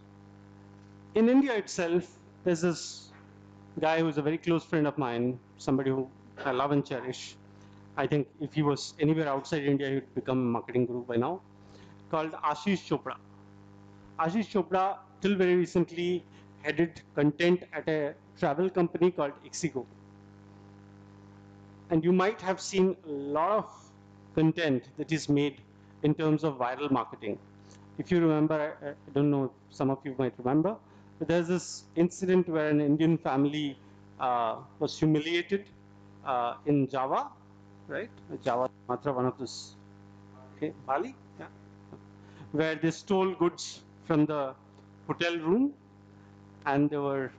In India itself, there's this guy who's a very close friend of mine, somebody who I love and cherish. I think if he was anywhere outside India, he would become a marketing guru by now, called Ashish Chopra. Ashish Chopra, till very recently, headed content at a travel company called Ixigo. And you might have seen a lot of content that is made in terms of viral marketing. If you remember, I don't know if some of you might remember, but there's this incident where an Indian family was humiliated in Java, right? Java, Sumatra, one of those, okay, Bali, yeah, where they stole goods from the hotel room, and they were,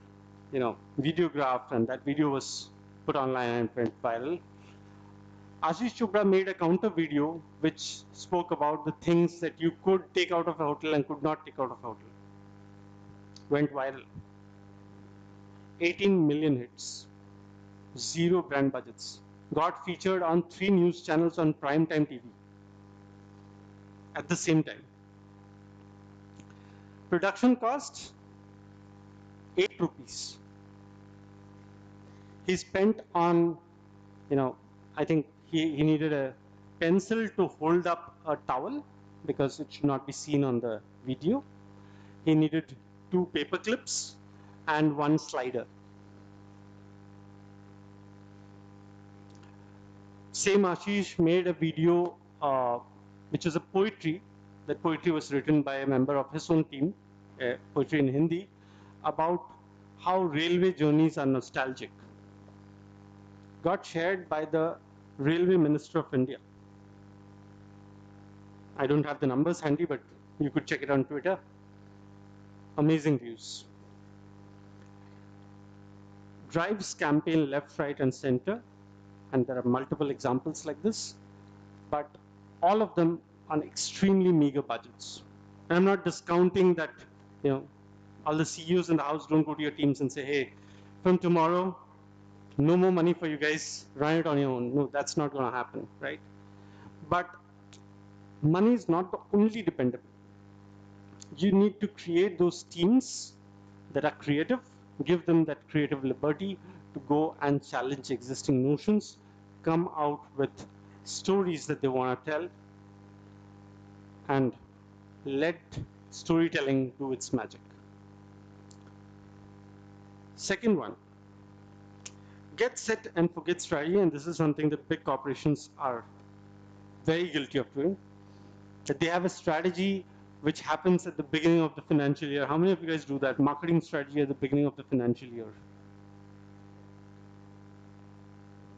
videographed, and that video was put online and went viral. Ashish Chopra made a counter video which spoke about the things that you could take out of a hotel and could not take out of a hotel. Went viral. 18 million hits. 0 brand budgets. Got featured on 3 news channels on primetime TV at the same time. Production cost 8 rupees. He spent on, I think he needed a pencil to hold up a towel because it should not be seen on the video. He needed 2 paper clips and 1 slider. Same Ashish made a video which was a poetry. That poetry was written by a member of his own team, poetry in Hindi, about how railway journeys are nostalgic. Got shared by the Railway Minister of India. I don't have the numbers handy, but you could check it on Twitter. Amazing views. Drives campaign left, right, and center, and there are multiple examples like this, but all of them on extremely meager budgets. And I'm not discounting that, all the CEOs in the house don't go to your teams and say, hey, from tomorrow, no more money for you guys, run it on your own. No, that's not going to happen, right? But money is not the only dependable. You need to create those teams that are creative, give them that creative liberty to go and challenge existing notions, come out with stories that they want to tell, and let storytelling do its magic. Second one, get set and forget strategy, and this is something that big corporations are very guilty of doing. That they have a strategy which happens at the beginning of the financial year. How many of you guys do that? Marketing strategy at the beginning of the financial year.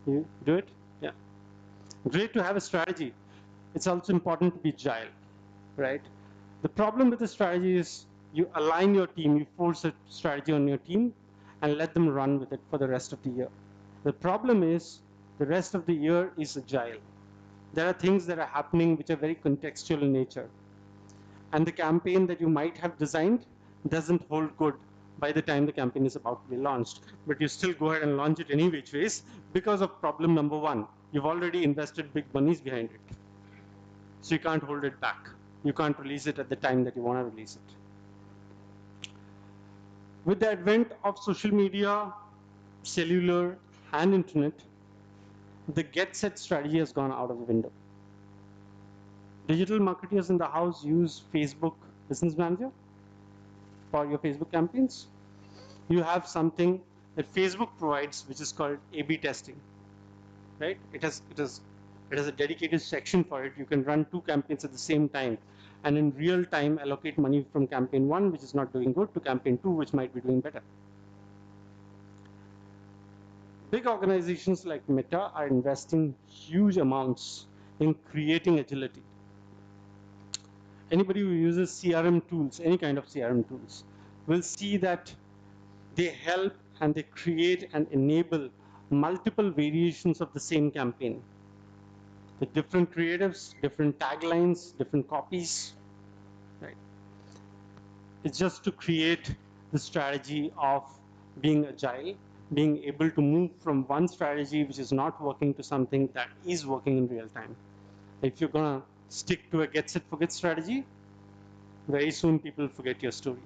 You do it? Yeah. Great to have a strategy. It's also important to be agile, right? The problem with the strategy is you align your team, you force a strategy on your team and let them run with it for the rest of the year. The problem is the rest of the year is agile. There are things that are happening which are very contextual in nature. And the campaign that you might have designed doesn't hold good by the time the campaign is about to be launched. But you still go ahead and launch it any which ways because of problem number one. You've already invested big monies behind it. So you can't hold it back. You can't release it at the time that you want to release it. With the advent of social media, cellular, and internet, the get set strategy has gone out of the window. Digital marketers in the house use Facebook Business Manager for your Facebook campaigns. You have something that Facebook provides, which is called A/B testing. Right? It has a dedicated section for it. You can run 2 campaigns at the same time, and in real time allocate money from campaign 1, which is not doing good, to campaign 2, which might be doing better. Big organizations like Meta are investing huge amounts in creating agility. Anybody who uses CRM tools, any kind of CRM tools, will see that they help and they create and enable multiple variations of the same campaign. With different creatives, different taglines, different copies, right? It's just to create the strategy of being agile, being able to move from one strategy which is not working to something that is working in real time. If you're gonna stick to a get set forget strategy, very soon people forget your story.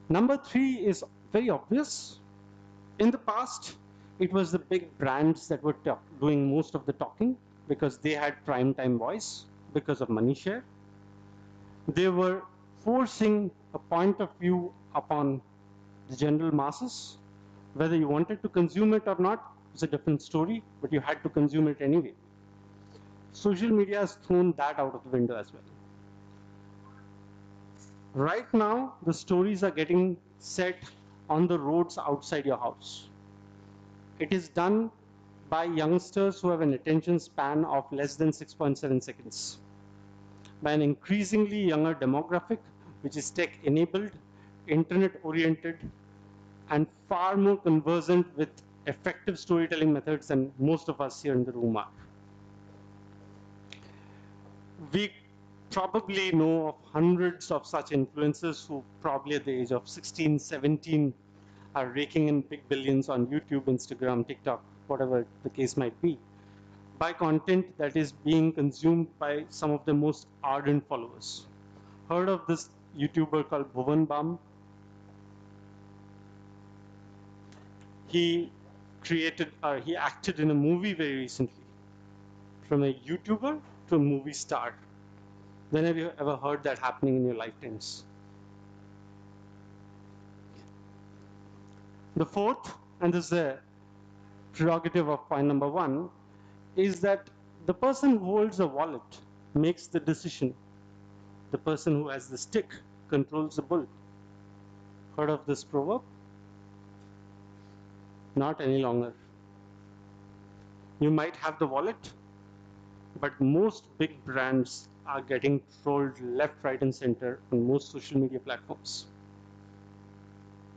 Number 3 is very obvious. In the past, it was the big brands that were doing most of the talking because they had prime time voice because of money share. They were forcing a point of view upon the general masses. Whether you wanted to consume it or not is a different story, but you had to consume it anyway. Social media has thrown that out of the window as well. Right now, the stories are getting set on the roads outside your house. It is done by youngsters who have an attention span of less than 6.7 seconds. By an increasingly younger demographic, which is tech-enabled, internet-oriented, and far more conversant with effective storytelling methods than most of us here in the room are. We probably know of hundreds of such influencers who probably at the age of 16, 17 are raking in big billions on YouTube, Instagram, TikTok, whatever the case might be, by content that is being consumed by some of the most ardent followers. Heard of this YouTuber called Bhuvan Bam? He acted in a movie very recently. From a YouTuber to a movie star. When have you ever heard that happening in your lifetimes? The fourth, and this is the prerogative of point number 1, is that the person who holds a wallet makes the decision. The person who has the stick controls the bull. Heard of this proverb? Not any longer. You might have the wallet, but most big brands are getting trolled left, right, and center on most social media platforms.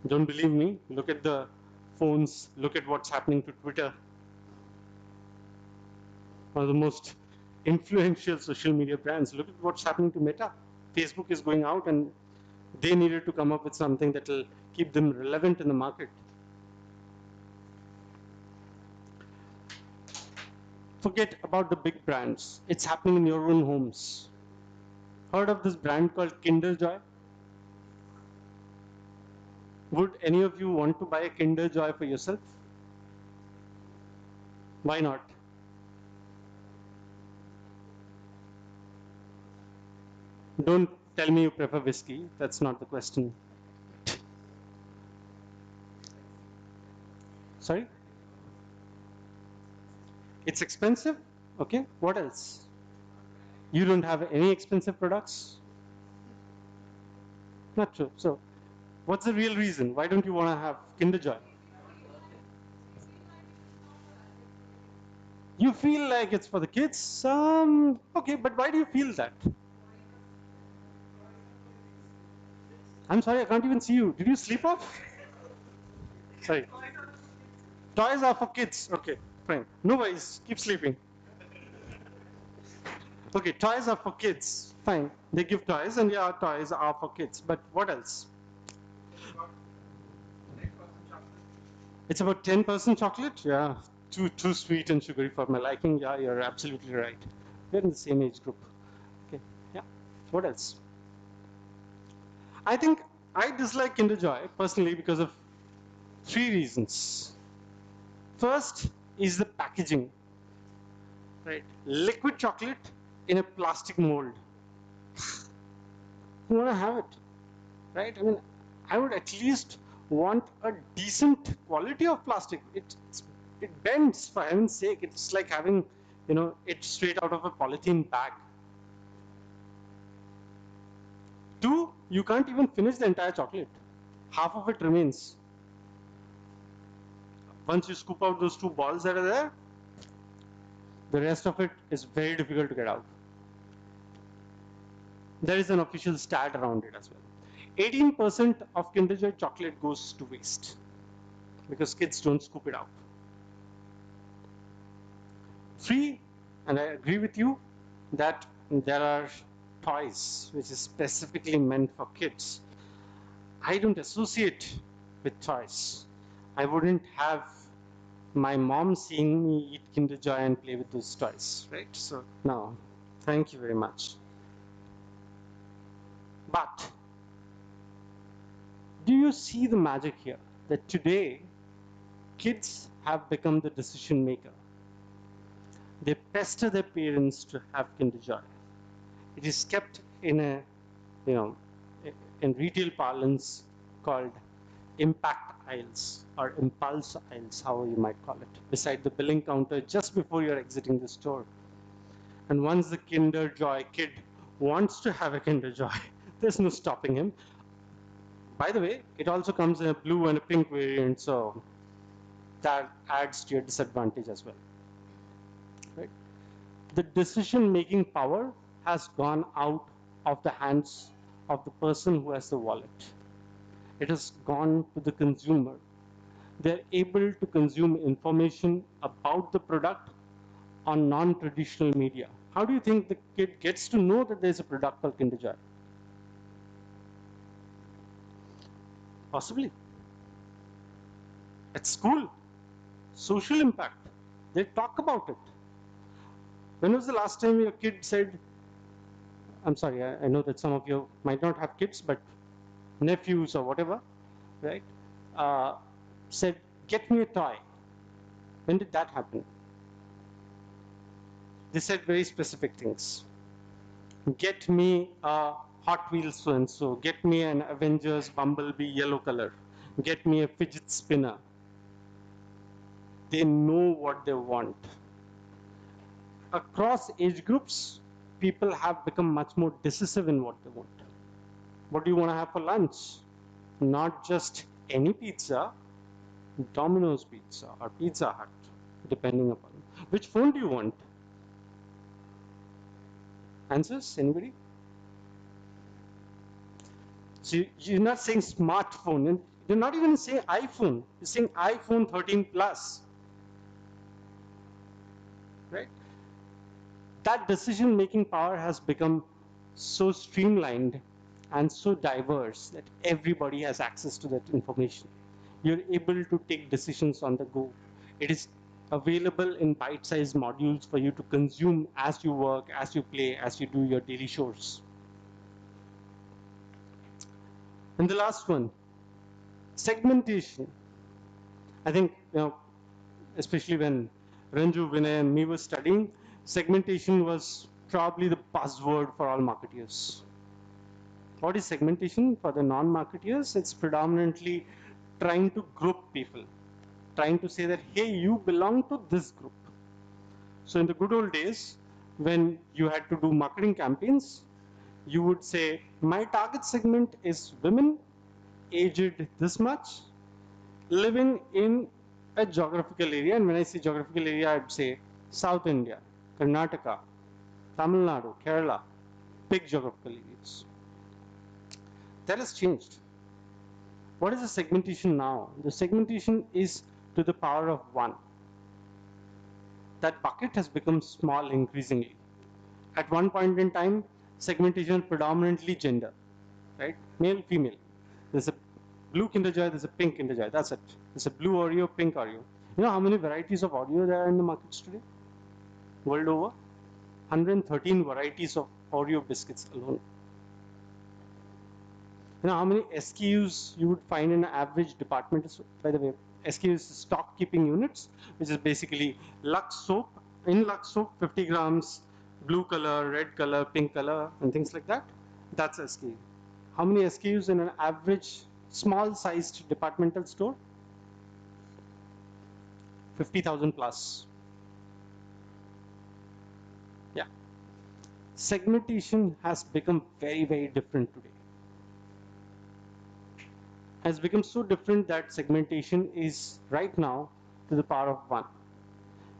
Don't believe me? Look at the phones, look at what's happening to Twitter. One of the most influential social media brands. Look at what's happening to Meta. Facebook is going out and they needed to come up with something that will keep them relevant in the market. Forget about the big brands. It's happening in your own homes. Heard of this brand called Kinder Joy? Would any of you want to buy a Kinder Joy for yourself? Why not? Don't tell me you prefer whiskey. That's not the question. Sorry? It's expensive? Okay. What else? You don't have any expensive products? Not true. So what's the real reason? Why don't you want to have Kinder Joy? You feel like it's for the kids? Okay, but why do you feel that? I'm sorry, I can't even see you. Did you sleep off? Sorry. Toys are for kids. Okay, fine. No worries. Keep sleeping. Okay, toys are for kids. Fine. They give toys, and yeah, toys are for kids. But what else? It's about 10% chocolate. Yeah, too sweet and sugary for my liking. Yeah, you're absolutely right. We're in the same age group. Okay. Yeah. What else? I think I dislike Kinder Joy personally because of 3 reasons. First is the packaging. Right? Liquid chocolate in a plastic mold. You want to have it, right? I mean, I would at least want a decent quality of plastic. It bends, for heaven's sake. It's like having, it straight out of a polythene bag. 2, you can't even finish the entire chocolate. Half of it remains. Once you scoop out those 2 balls that are there, the rest of it is very difficult to get out. There is an official stat around it as well. 18% of Kinder Joy chocolate goes to waste because kids don't scoop it out. 3, and I agree with you that there are toys which is specifically meant for kids. I don't associate with toys. I wouldn't have my mom seeing me eat Kinder Joy and play with those toys, right? So, no, thank you very much. But do you see the magic here? That today, kids have become the decision maker. They pester their parents to have Kinder Joy. It is kept in a, in retail parlance called impact aisles or impulse aisles, however you might call it, beside the billing counter just before you're exiting the store. And once the Kinder Joy kid wants to have a Kinder Joy, there's no stopping him. By the way, it also comes in a blue and a pink variant, so that adds to your disadvantage as well. Right? The decision-making power has gone out of the hands of the person who has the wallet. It has gone to the consumer. They're able to consume information about the product on non-traditional media. How do you think the kid gets to know that there's a product called Kinder Joy? Possibly. At school, social impact. They talk about it. When was the last time your kid said, I'm sorry, I know that some of you might not have kids, but nephews or whatever, right? Said, get me a toy. When did that happen? They said very specific things. Get me a Hot Wheels so-and-so. Get me an Avengers Bumblebee yellow color. Get me a fidget spinner. They know what they want. Across age groups, people have become much more decisive in what they want. What do you want to have for lunch? Not just any pizza, Domino's pizza or Pizza Hut, depending upon. Which phone do you want? Answers? Anybody? So you're not saying smartphone, and you're not even saying iPhone. You're saying iPhone 13 Plus. Right? That decision-making power has become so streamlined and so diverse that everybody has access to that information. You're able to take decisions on the go. It is available in bite-sized modules for you to consume as you work, as you play, as you do your daily chores. And the last one, segmentation. I think, especially when Ranju, Vinay, and me were studying, segmentation was probably the buzzword for all marketeers. What is segmentation for the non-marketeers? It's predominantly trying to group people, trying to say that, hey, you belong to this group. So in the good old days, when you had to do marketing campaigns, you would say, my target segment is women, aged this much, living in a geographical area. And when I say geographical area, I'd say South India, Karnataka, Tamil Nadu, Kerala, big geographical areas. That has changed. What is the segmentation now? The segmentation is to the power of 1. That bucket has become small increasingly. At one point in time, segmentation predominantly gender, right? Male, female. There's a blue Kinder Joy, there's a pink Kinder Joy. That's it. There's a blue Oreo, pink Oreo. You know how many varieties of Oreo there are in the markets today? World over, 113 varieties of Oreo biscuits alone. You know how many SKUs you would find in an average department? By the way, SKUs is stock keeping units, which is basically Lux soap. In Lux soap, 50 grams, blue color, red color, pink color, and things like that. That's SKU. How many SKUs in an average small sized departmental store? 50,000 plus. Yeah. Segmentation has become very, very different today. Has become so different that segmentation is right now to the power of 1.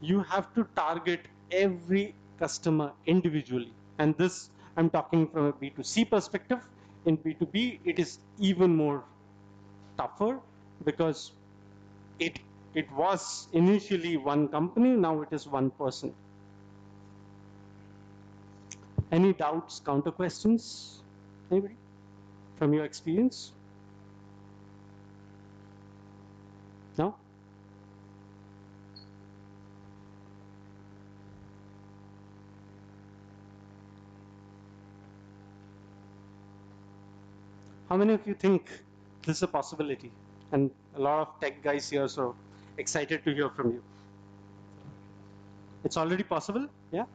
You have to target every customer individually. And this, I'm talking from a B2C perspective. In B2B, it is even more tougher because it was initially one company, now it is one person. Any doubts, counter questions? Anybody from your experience? No? How many of you think this is a possibility? And a lot of tech guys here, so excited to hear from you. It's already possible? Yeah?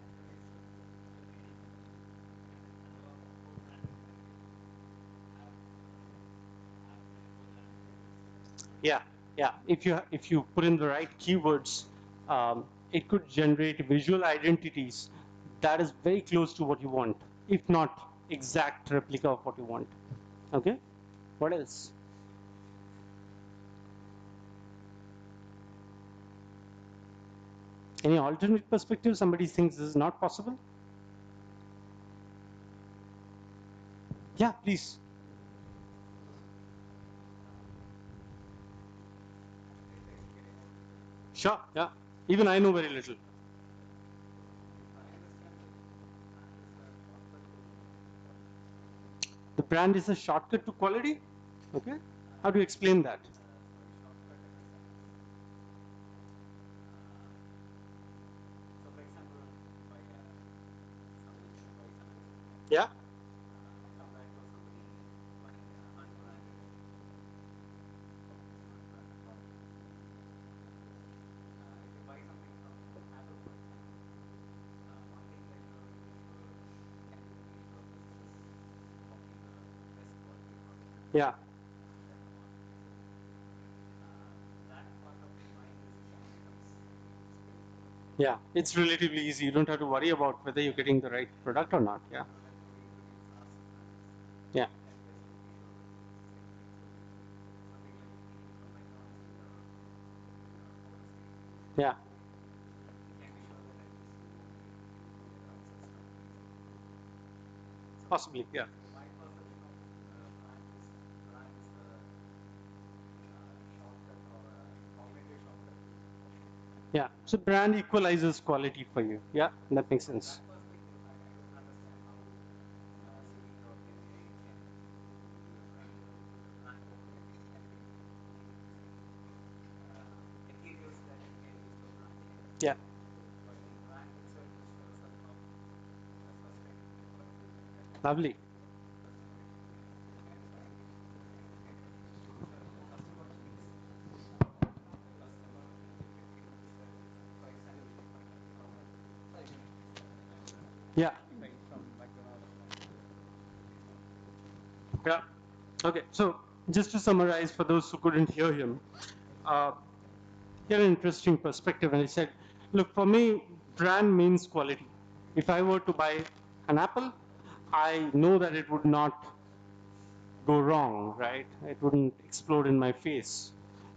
Yeah, yeah. If you put in the right keywords, it could generate visual identities that is very close to what you want, if not exact replica of what you want. Okay. What else? Any alternate perspective? Somebody thinks this is not possible? Yeah, please. Sure, yeah. Even I know very little. The brand is a shortcut to quality? Okay. How do you explain that? Yeah. Yeah. Yeah, it's relatively easy. You don't have to worry about whether you're getting the right product or not. Yeah. Yeah. Yeah. Possibly, yeah. Yeah, so brand equalizes quality for you. Yeah, that makes sense. Yeah. Lovely. Yeah. Yeah. Okay. So just to summarize for those who couldn't hear him, he had an interesting perspective, and he said, "Look, for me, brand means quality. If I were to buy an Apple, I know that it would not go wrong, right? It wouldn't explode in my face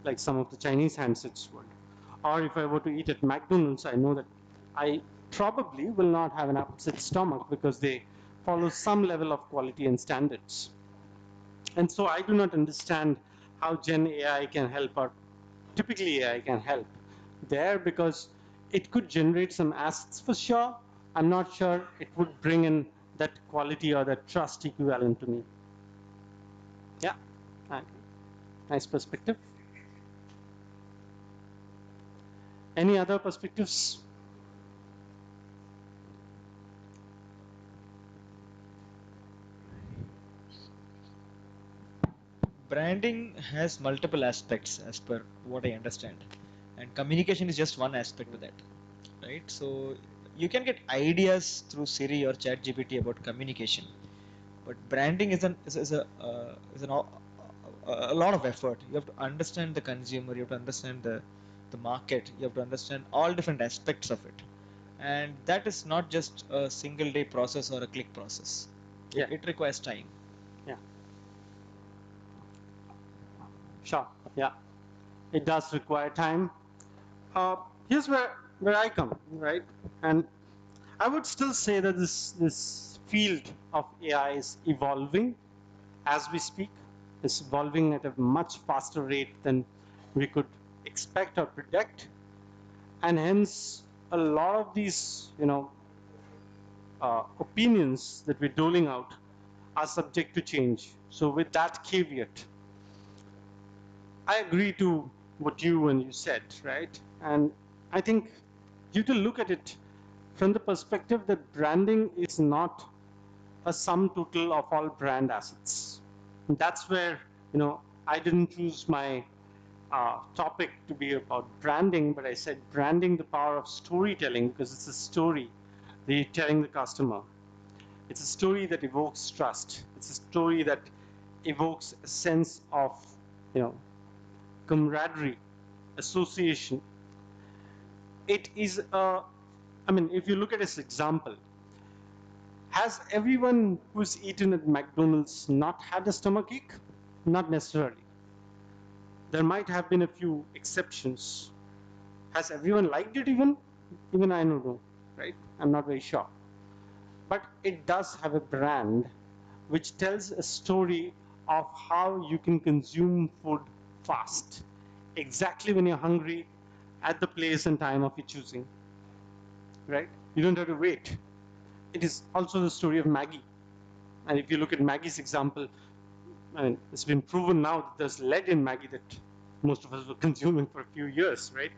like some of the Chinese handsets would. Or if I were to eat at McDonald's, I know that I probably will not have an upset stomach because they follow some level of quality and standards. And so I do not understand how Gen AI can help, or typically AI can help there, because it could generate some assets for sure. I'm not sure it would bring in that quality or that trust equivalent to me. Yeah, okay. Nice perspective. Any other perspectives? Branding has multiple aspects as per what I understand, and communication is just one aspect to that, right? So you can get ideas through Siri or ChatGPT about communication, but branding is a lot of effort. You have to understand the consumer, you have to understand the market, you have to understand all different aspects of it, and that is not just a single day process or a click process. Yeah. It requires time. Yeah. Sure. Yeah. It does require time. Here's where I come, right? And I would still say that this field of AI is evolving as we speak. It's evolving at a much faster rate than we could expect or predict, and hence a lot of these, opinions that we're doling out are subject to change. So with that caveat, I agree to what you said, right? And I think you have to look at it from the perspective that branding is not a sum total of all brand assets. And that's where, I didn't choose my topic to be about branding, but I said branding, the power of storytelling, because it's a story that you're telling the customer. It's a story that evokes trust. It's a story that evokes a sense of, camaraderie, association. It is if you look at this example, has everyone who's eaten at McDonald's not had a stomachache? Not necessarily. There might have been a few exceptions. Has everyone liked it even? Even I don't know, right? I'm not very sure. But it does have a brand which tells a story of how you can consume food fast, exactly when you're hungry, at the place and time of your choosing, right? You don't have to wait. It is also the story of Maggie. And if you look at Maggie's example, it's been proven now that there's lead in Maggie that most of us were consuming for a few years, right?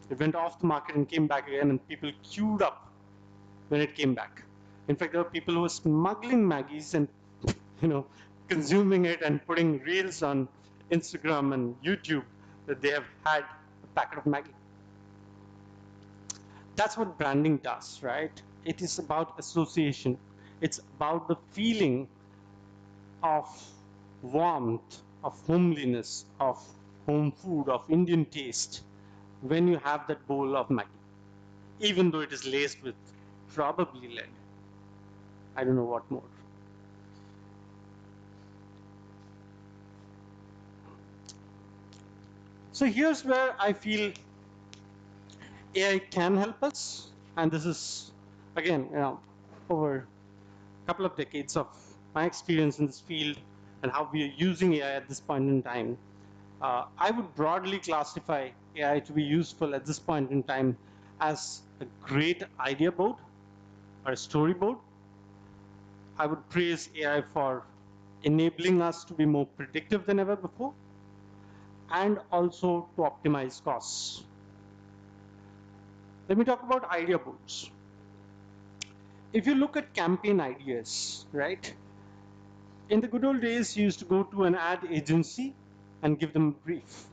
It went off the market and came back again, and people queued up when it came back. In fact, there were people who were smuggling Maggies and, consuming it and putting reels on Instagram and YouTube that they have had a packet of Maggie. That's what branding does, right? It is about association. It's about the feeling of warmth, of homeliness, of home food, of Indian taste when you have that bowl of Maggi, even though it is laced with probably lead. I don't know what more. So here's where I feel AI can help us, and this is, again, over a couple of decades of my experience in this field and how we are using AI at this point in time. I would broadly classify AI to be useful at this point in time as a great idea board or a storyboard. I would praise AI for enabling us to be more predictive than ever before, and also to optimize costs. Let me talk about idea boards. If you look at campaign ideas, right? In the good old days, you used to go to an ad agency and give them a brief.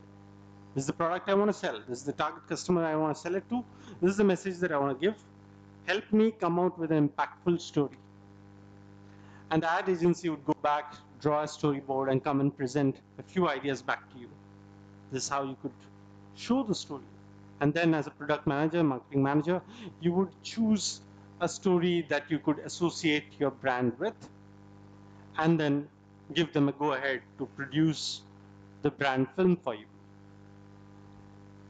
This is the product I want to sell. This is the target customer I want to sell it to. This is the message that I want to give. Help me come out with an impactful story. And the ad agency would go back, draw a storyboard, and come and present a few ideas back to you. This is how you could show the story. And then as a product manager, marketing manager, you would choose a story that you could associate your brand with, and then give them a go-ahead to produce the brand film for you.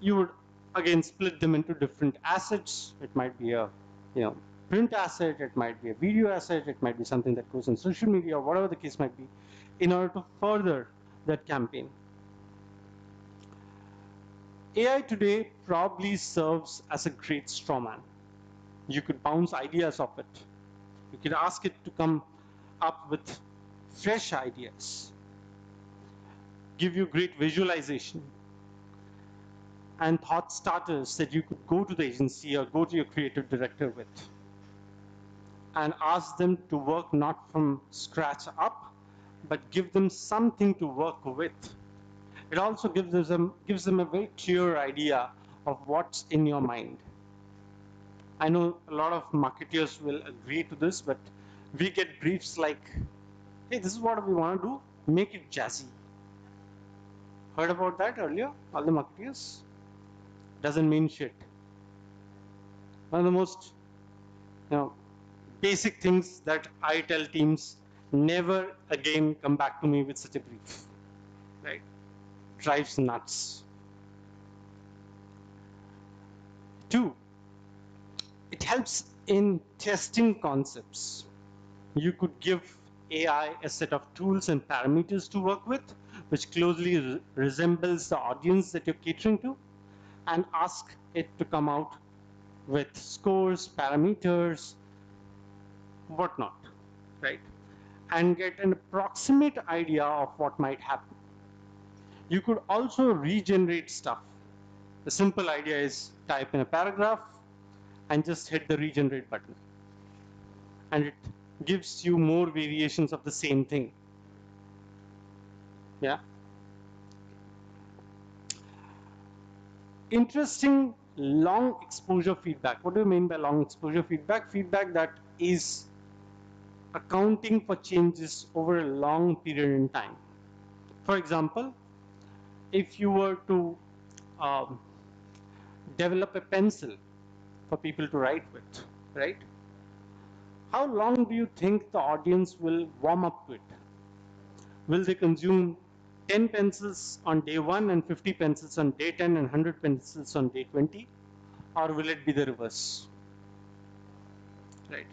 You would again split them into different assets. It might be a print asset, it might be a video asset, it might be something that goes on social media, or whatever the case might be, in order to further that campaign. AI today probably serves as a great strawman. You could bounce ideas off it. You could ask it to come up with fresh ideas, give you great visualization and thought starters that you could go to the agency or go to your creative director with and ask them to work not from scratch up, but give them something to work with. It also gives them a very clear idea of what's in your mind. I know a lot of marketers will agree to this, but we get briefs like, hey, this is what we want to do, make it jazzy. Heard about that earlier? All the marketers? Doesn't mean shit. One of the most basic things that I tell teams, never again come back to me with such a brief. Right? Drives nuts. 2, it helps in testing concepts. You could give AI a set of tools and parameters to work with, which closely resembles the audience that you're catering to, and ask it to come out with scores, parameters, whatnot, right? And get an approximate idea of what might happen. You could also regenerate stuff. The simple idea is type in a paragraph and just hit the regenerate button. And it gives you more variations of the same thing. Yeah. Interesting long exposure feedback. What do you mean by long exposure feedback? Feedback that is accounting for changes over a long period in time. For example, if you were to develop a pencil for people to write with, right? How long do you think the audience will warm up to it? Will they consume 10 pencils on day 1 and 50 pencils on day 10 and 100 pencils on day 20? Or will it be the reverse? Right.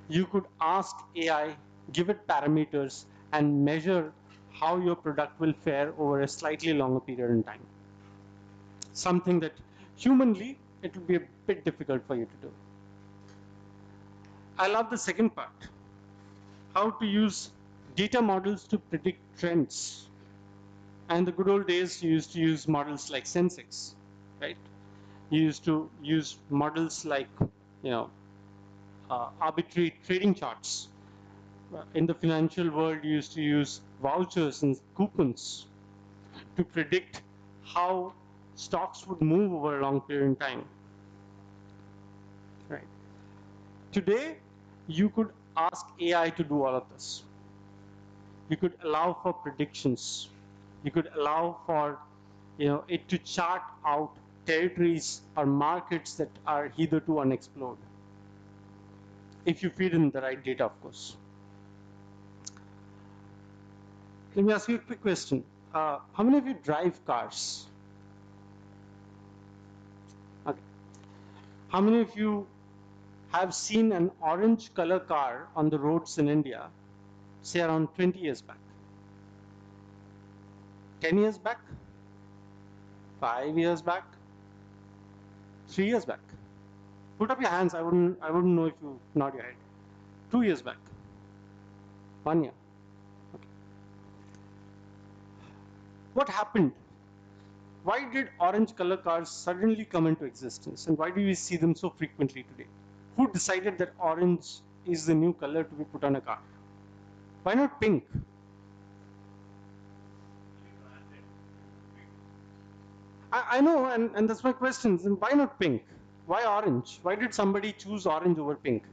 You could ask AI, give it parameters, and measure how your product will fare over a slightly longer period in time. Something that humanly, it will be a bit difficult for you to do. I love the second part. How to use data models to predict trends. And the good old days, you used to use models like Sensex, right? You used to use models like, arbitrary trading charts. In the financial world, you used to use vouchers and coupons to predict how stocks would move over a long period in time. Right. Today, you could ask AI to do all of this. You could allow for predictions. You could allow for it to chart out territories or markets that are hitherto unexplored. If you feed in the right data, of course. Let me ask you a quick question. How many of you drive cars? Okay. How many of you have seen an orange color car on the roads in India, say around 20 years back? 10 years back? 5 years back? 3 years back? Put up your hands. I wouldn't know if you nod your head. 2 years back? 1 year? Okay. What happened? Why did orange color cars suddenly come into existence, and why do we see them so frequently today? Who decided that orange is the new color to be put on a car? Why not pink? I know, and that's my question. Why not pink? Why orange? Why did somebody choose orange over pink?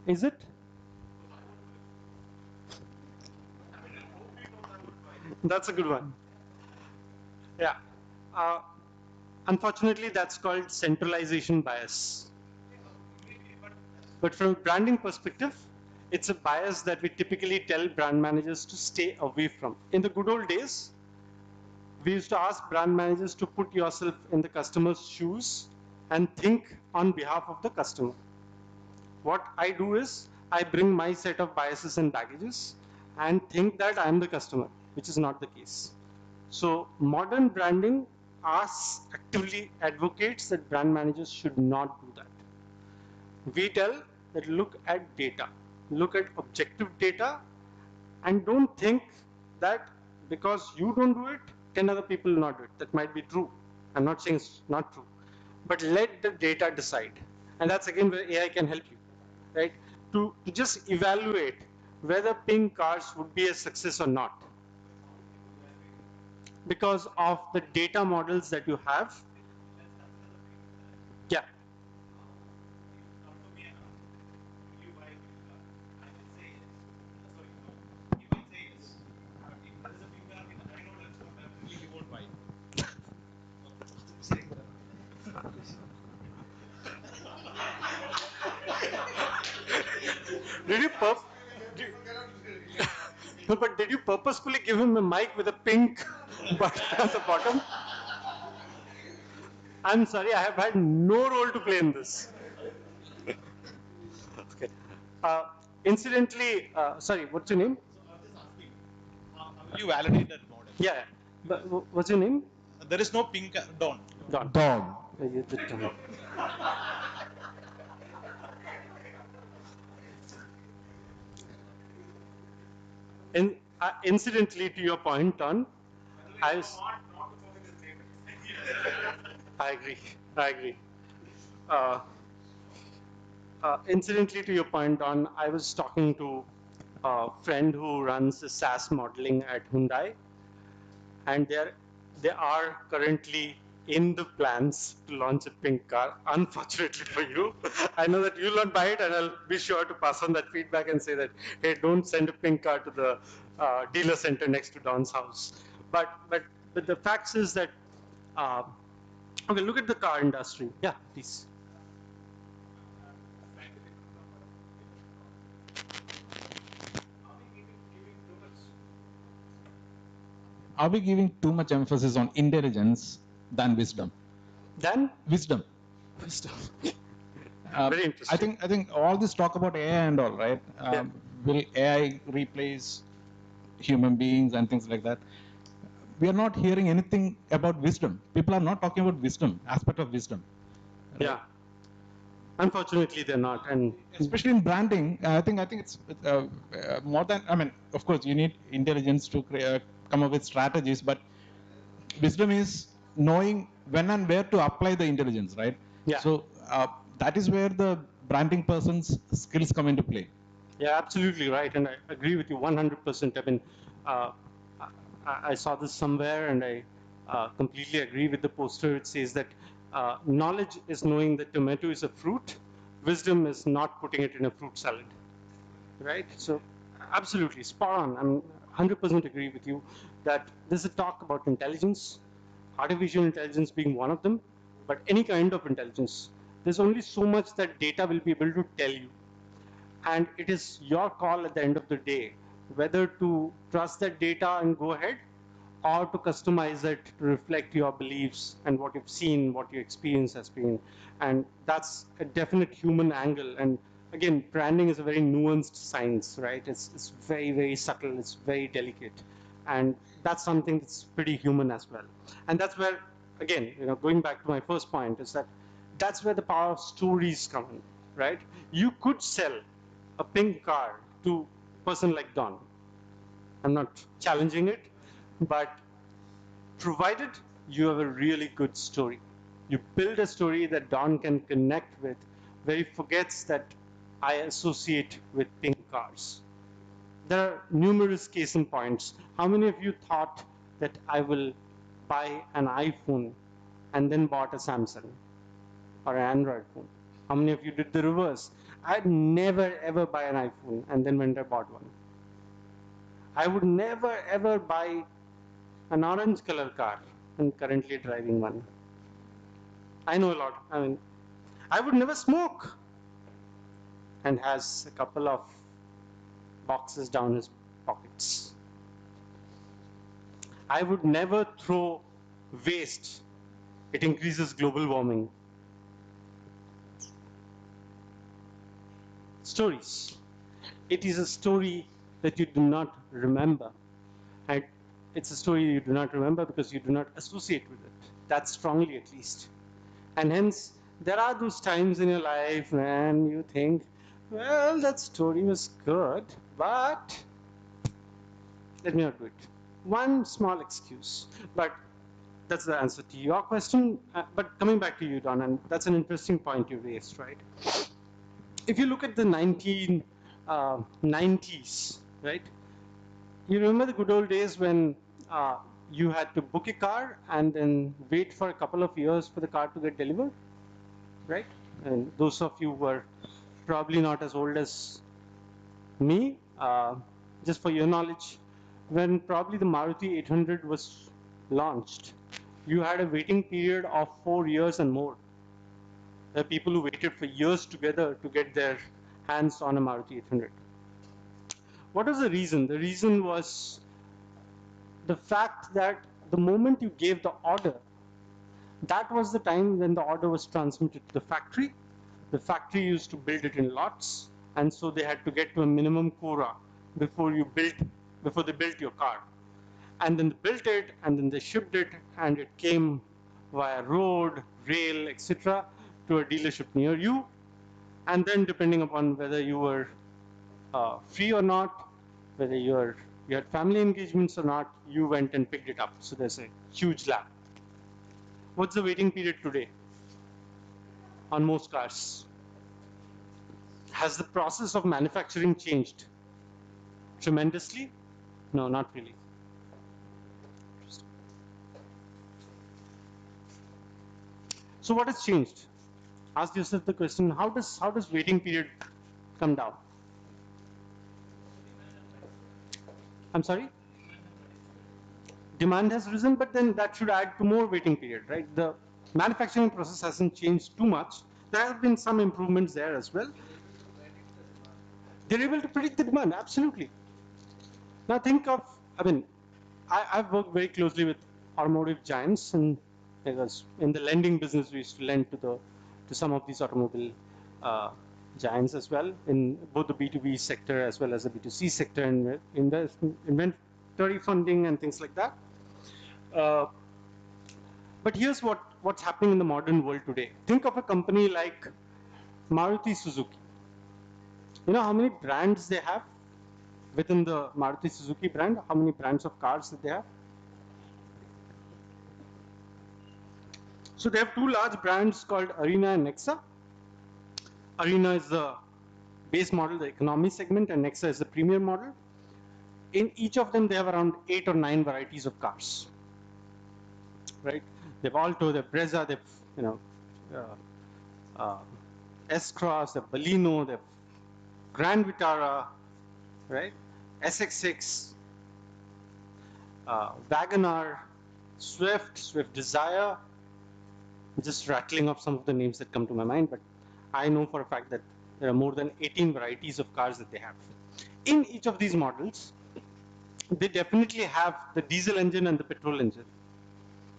Is it? That's a good one. Yeah. Unfortunately, that's called centralization bias. But from a branding perspective, it's a bias that we typically tell brand managers to stay away from. In the good old days, we used to ask brand managers to put yourself in the customer's shoes and think on behalf of the customer. What I do is I bring my set of biases and baggages and think that I am the customer, which is not the case. So modern branding actively advocates that brand managers should not do that. We tell that look at data, look at objective data, and don't think that because you don't do it, 10 other people will not do it. That might be true. I'm not saying it's not true. But let the data decide. And that's again where AI can help you, right? To just evaluate whether pink cars would be a success or not. Because of the data models that you have. Yeah. Did you no, but did you purposefully give him a mic with a pink button at the bottom? I'm sorry, I have had no role to play in this. Okay. Incidentally, sorry, what's your name? You validate that model. Yeah, but what's your name? There is no pink Don. Don. Dog. Incidentally, to your point, Don, I agree. I agree. Incidentally, to your point, Don, I was talking to a friend who runs the SaaS modeling at Hyundai, and they are currently in the plans to launch a pink car. Unfortunately for you, I know that you'll not buy it, and I'll be sure to pass on that feedback and say that, hey, don't send a pink car to the dealer center next to Don's house. But the fact is that, okay, look at the car industry. Yeah, please. Are we giving too much emphasis on intelligence than wisdom? Than wisdom. Wisdom. Very interesting. I think all this talk about AI and all, right? Will AI replace human beings and things like that? We are not hearing anything about wisdom. People are not talking about wisdom, aspect of wisdom. Right? Yeah. Unfortunately, they're not, and especially in branding, I think it's more than. I mean, of course, you need intelligence to come up with strategies, but wisdom is knowing when and where to apply the intelligence, right? Yeah. So that is where the branding person's skills come into play. Yeah, absolutely right, and I agree with you 100%. I mean, I saw this somewhere, and I completely agree with the poster. It says that knowledge is knowing that tomato is a fruit. Wisdom is not putting it in a fruit salad, right? So, absolutely spot on. I'm 100% agree with you that there's a talk about intelligence, artificial intelligence being one of them, but any kind of intelligence. There's only so much that data will be able to tell you. And it is your call at the end of the day whether to trust that data and go ahead, or to customize it to reflect your beliefs and what you've seen, what your experience has been. And that's a definite human angle. And again, branding is a very nuanced science, right? It's very, very subtle, it's very delicate. And that's something that's pretty human as well. And that's where, again, going back to my first point, is that that's where the power of stories come in, right? You could sell a pink car to a person like Don. I'm not challenging it, but provided you have a really good story, you build a story that Don can connect with, where he forgets that I associate with pink cars. There are numerous case in points. How many of you thought that I will buy an iPhone and then bought a Samsung or an Android phone? How many of you did the reverse? I'd never ever buy an iPhone and then went and bought one. I would never ever buy an orange color car and currently driving one. I know a lot. I mean, I would never smoke, and has a couple of boxes down his pockets. I would never throw waste. It increases global warming. Stories. It is a story that you do not remember. And it's a story you do not remember because you do not associate with it. That strongly, at least. And hence, there are those times in your life when you think, well, that story was good, but let me not do it. One small excuse. But that's the answer to your question. But coming back to you, Don, and that's an interesting point you raised, right? If you look at the 1990s, right? You remember the good old days when you had to book a car and then wait for a couple of years for the car to get delivered, right? And those of you who are probably not as old as me, just for your knowledge, when probably the Maruti 800 was launched, you had a waiting period of 4 years and more. There are people who waited for years together to get their hands on a Maruti 800. What was the reason? The reason was the fact that the moment you gave the order, that was the time when the order was transmitted to the factory. The factory used to build it in lots, and so they had to get to a minimum quota before they built your car. And then they built it, and then they shipped it, and it came via road, rail, etc. to a dealership near you. And then depending upon whether you were free or not, whether you had family engagements or not, you went and picked it up. So there's a huge lag. What's the waiting period today on most cars? Has the process of manufacturing changed tremendously? No, not really. So what has changed? Ask yourself the question, how does waiting period come down? I'm sorry? Demand has risen, but then that should add to more waiting period, right? The manufacturing process hasn't changed too much. There have been some improvements there as well. They're able to predict the demand, absolutely. Now think of, I've worked very closely with automotive giants, and because in the lending business we used to lend to some of these automobile giants as well, in both the B2B sector as well as the B2C sector, and in the inventory funding and things like that. But here's what's happening in the modern world today. Think of a company like Maruti Suzuki. You know how many brands they have within the Maruti Suzuki brand? How many brands of cars that they have? So they have two large brands called Arena and Nexa. Arena is the base model, the economy segment, and Nexa is the premium model. In each of them, they have around 8 or 9 varieties of cars. Right? They have Alto, they have Brezza, they have S-Cross, they have Baleno, they have Grand Vitara, right? SX6, Wagoner, Swift Desire. I'm just rattling off some of the names that come to my mind, but I know for a fact that there are more than 18 varieties of cars that they have. In each of these models, they definitely have the diesel engine and the petrol engine.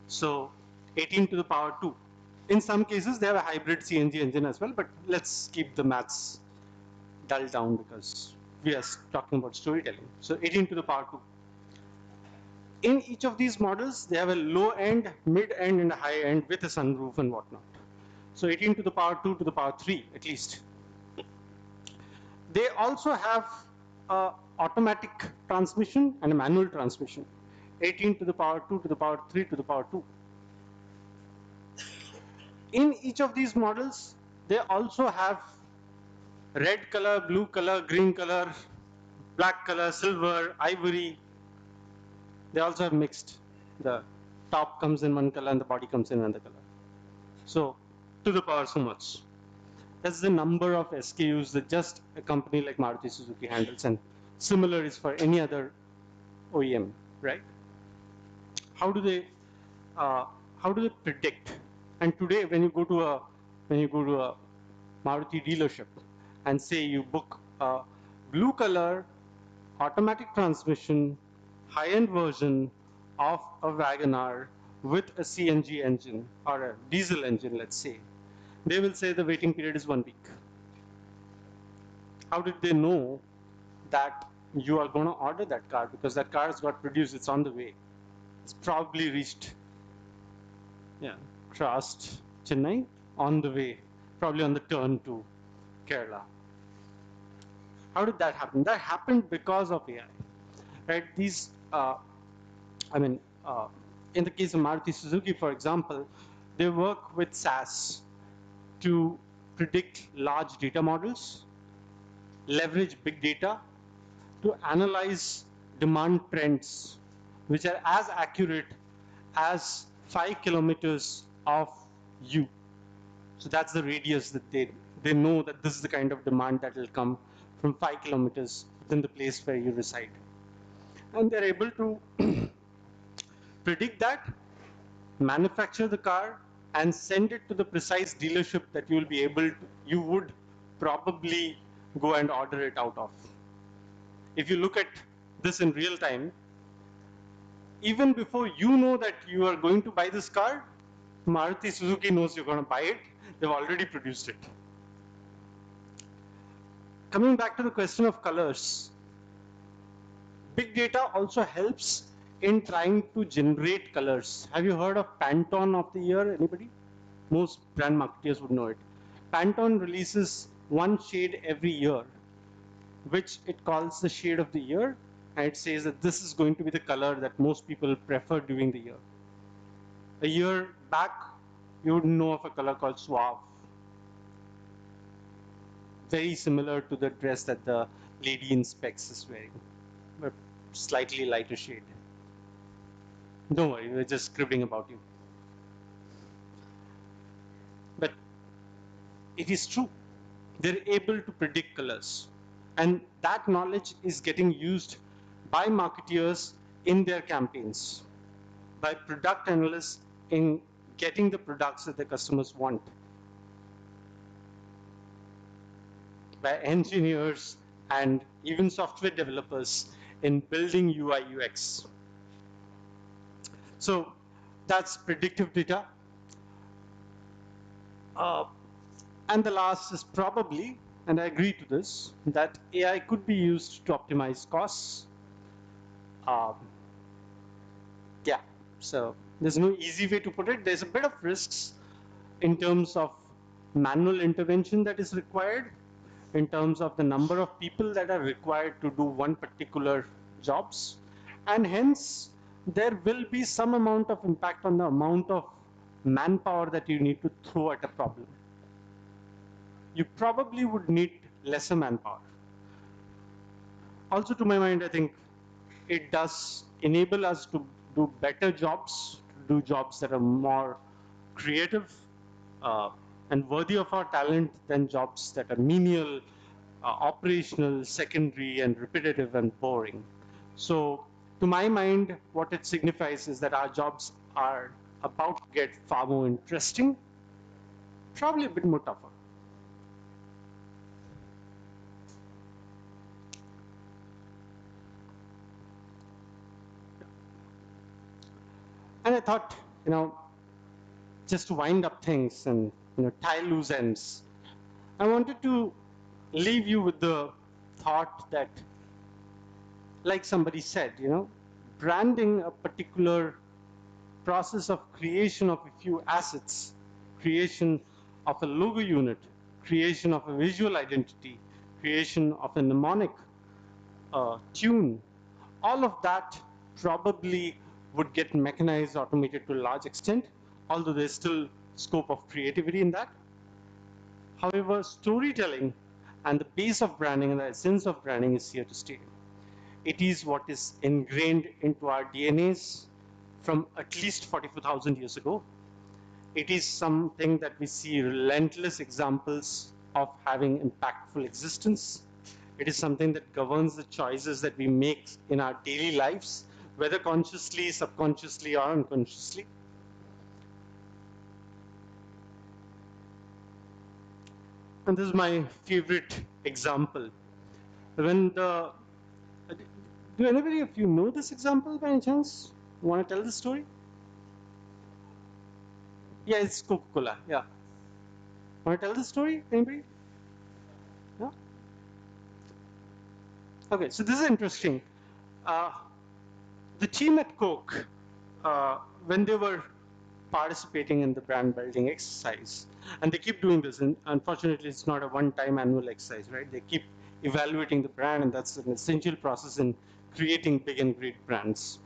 So 18 to the power 2. In some cases, they have a hybrid CNG engine as well, but let's keep the maths dull down because we are talking about storytelling. So 18 to the power 2. In each of these models, they have a low end, mid end, and a high end with a sunroof and whatnot. So 18 to the power 2 to the power 3 at least. They also have a automatic transmission and a manual transmission. 18 to the power 2 to the power 3 to the power 2. In each of these models, they also have red color, blue color, green color, black color, silver, ivory. They also have mixed. The top comes in one color and the body comes in another color. So to the power so much. That's the number of SKUs that just a company like Maruti Suzuki handles, and similar is for any other OEM, right? How do they predict And today, when you go to a Maruti dealership and say you book a blue color automatic transmission high-end version of a WagonR with a CNG engine or a diesel engine, let's say, they will say the waiting period is 1 week. How did they know that you are going to order that car? Because that car has got produced, it's on the way. It's probably reached, crossed Chennai, on the way, probably on the turn to Kerala. How did that happen? That happened because of AI, right? These, in the case of Maruti Suzuki, for example, they work with SAS to predict large data models, leverage big data to analyze demand trends, which are as accurate as 5 kilometers of you. So that's the radius that they know that this is the kind of demand that will come from 5 kilometers within the place where you reside. And they're able to predict that, manufacture the car, and send it to the precise dealership that you would probably go and order it out of. If you look at this in real time, even before you know that you are going to buy this car, Maruti Suzuki knows you're going to buy it. They've already produced it. Coming back to the question of colors, big data also helps in trying to generate colors. Have you heard of Pantone of the year? Anybody? Most brand marketeers would know it. Pantone releases one shade every year, which it calls the shade of the year, and it says that this is going to be the color that most people prefer during the year. A year back, you would know of a color called Suave. Very similar to the dress that the lady in specs is wearing, but slightly lighter shade. Don't worry, we're just scribbling about you. But it is true. They're able to predict colors. And that knowledge is getting used by marketeers in their campaigns, by product analysts in getting the products that the customers want, by engineers and even software developers in building UI UX. So that's predictive data. And the last is probably, and I agree to this, that AI could be used to optimize costs. So there's no easy way to put it. There's a bit of risks in terms of manual intervention that is required, in terms of the number of people that are required to do one particular jobs. And hence, there will be some amount of impact on the amount of manpower that you need to throw at a problem. You probably would need lesser manpower. Also, to my mind, I think it does enable us to do better jobs, to do jobs that are more creative and worthy of our talent than jobs that are menial, operational, secondary, and repetitive and boring. So, to my mind, what it signifies is that our jobs are about to get far more interesting, probably a bit more tougher. And I thought, just to wind up things and tie loose ends, I wanted to leave you with the thought that, like somebody said, branding a particular process of creation of a few assets, creation of a logo unit, creation of a visual identity, creation of a mnemonic tune, all of that probably would get mechanized, automated to a large extent, although there's still scope of creativity in that. However, storytelling and the base of branding and the essence of branding is here to stay. It is what is ingrained into our DNAs from at least 44,000 years ago. It is something that we see relentless examples of having impactful existence. It is something that governs the choices that we make in our daily lives, whether consciously, subconsciously, or unconsciously. And this is my favorite example. When the do anybody of you know this example by any chance? Want to tell the story? Yeah, it's Coca-Cola. Yeah. Want to tell the story? Anybody? No? Okay, so this is interesting. Uh, the team at Coke, when they were participating in the brand building exercise, and they keep doing this, and unfortunately it's not a one-time annual exercise, right? They keep evaluating the brand, and that's an essential process in creating big and great brands.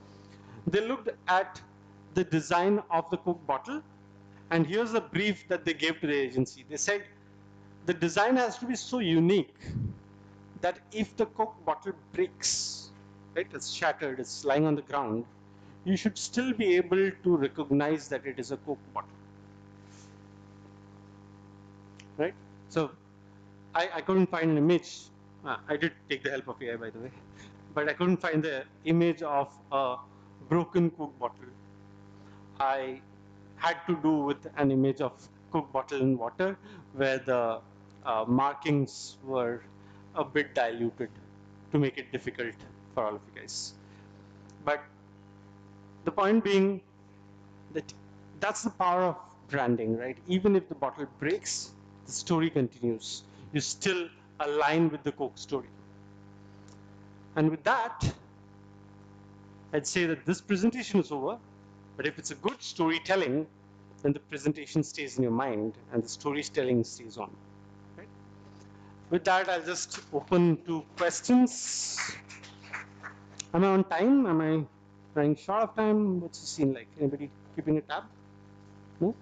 They looked at the design of the Coke bottle, and here's the brief that they gave to the agency. They said the design has to be so unique that if the Coke bottle breaks, right, it's shattered, it's lying on the ground, you should still be able to recognize that it is a Coke bottle, right? So I couldn't find an image. I did take the help of AI, by the way, but I couldn't find the image of a broken Coke bottle. I had to do with an image of Coke bottle in water where the markings were a bit diluted to make it difficult for all of you guys. But the point being that that's the power of branding, right? Even if the bottle breaks, the story continues. You still align with the Coke story. And with that, I'd say that this presentation is over. But if it's a good storytelling, then the presentation stays in your mind and the storytelling stays on. Right? With that, I'll just open to questions. Am I on time? Am I running short of time? What's the scene like? Anybody keeping a tab? No?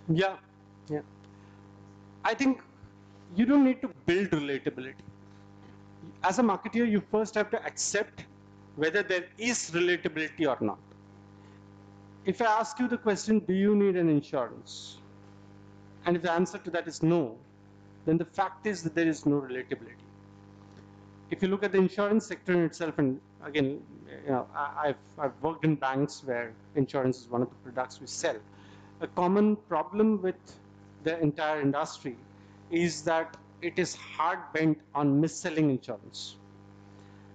Yeah, yeah. I think you don't need to build relatability. As a marketer, you first have to accept whether there is relatability or not. If I ask you the question, do you need an insurance? And if the answer to that is no, then the fact is that there is no relatability. If you look at the insurance sector in itself, and again, I've worked in banks where insurance is one of the products we sell. A common problem with the entire industry is that it is hard bent on mis-selling insurance.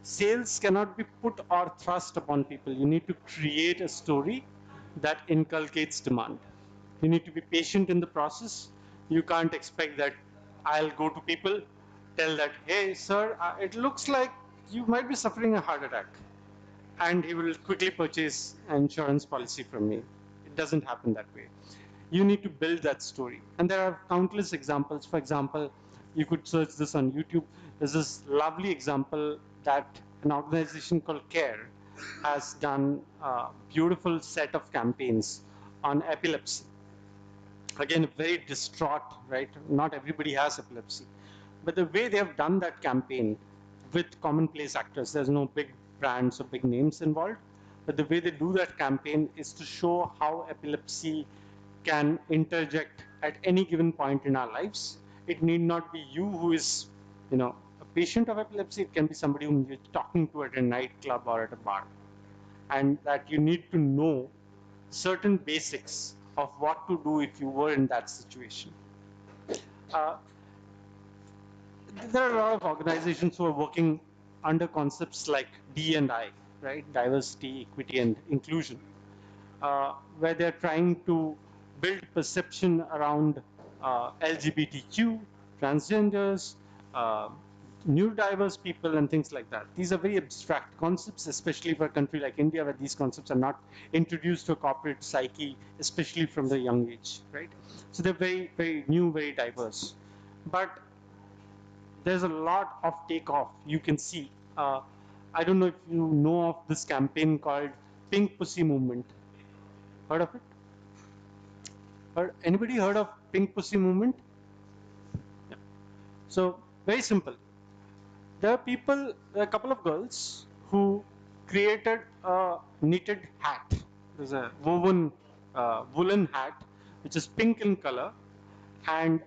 Sales cannot be put or thrust upon people. You need to create a story that inculcates demand. You need to be patient in the process. You can't expect that I'll go to people, tell that, hey, sir, it looks like you might be suffering a heart attack. And he will quickly purchase an insurance policy from me. It doesn't happen that way. You need to build that story. And there are countless examples. For example, you could search this on YouTube. There's this lovely example that an organization called CARE has done a beautiful set of campaigns on epilepsy. Again, very distraught, right? Not everybody has epilepsy. But the way they have done that campaign with commonplace actors, there's no big brands or big names involved, but the way they do that campaign is to show how epilepsy can interject at any given point in our lives. It need not be you who is, a patient of epilepsy. It can be somebody whom you're talking to at a nightclub or at a bar. And that you need to know certain basics of what to do if you were in that situation. There are a lot of organizations who are working under concepts like D&I, right? Diversity, equity, and inclusion, where they're trying to build perception around LGBTQ, transgenders, neurodiverse people, and things like that. These are very abstract concepts, especially for a country like India, where these concepts are not introduced to a corporate psyche, especially from the young age, right? So they're very, very new, very diverse. But there's a lot of takeoff you can see. I don't know if you know of this campaign called Pink Pussy Movement. Heard of it? Anybody heard of Pink Pussy Movement? Yeah. So very simple. There are people, a couple of girls who created a knitted hat. There's a woven woolen hat which is pink in color, and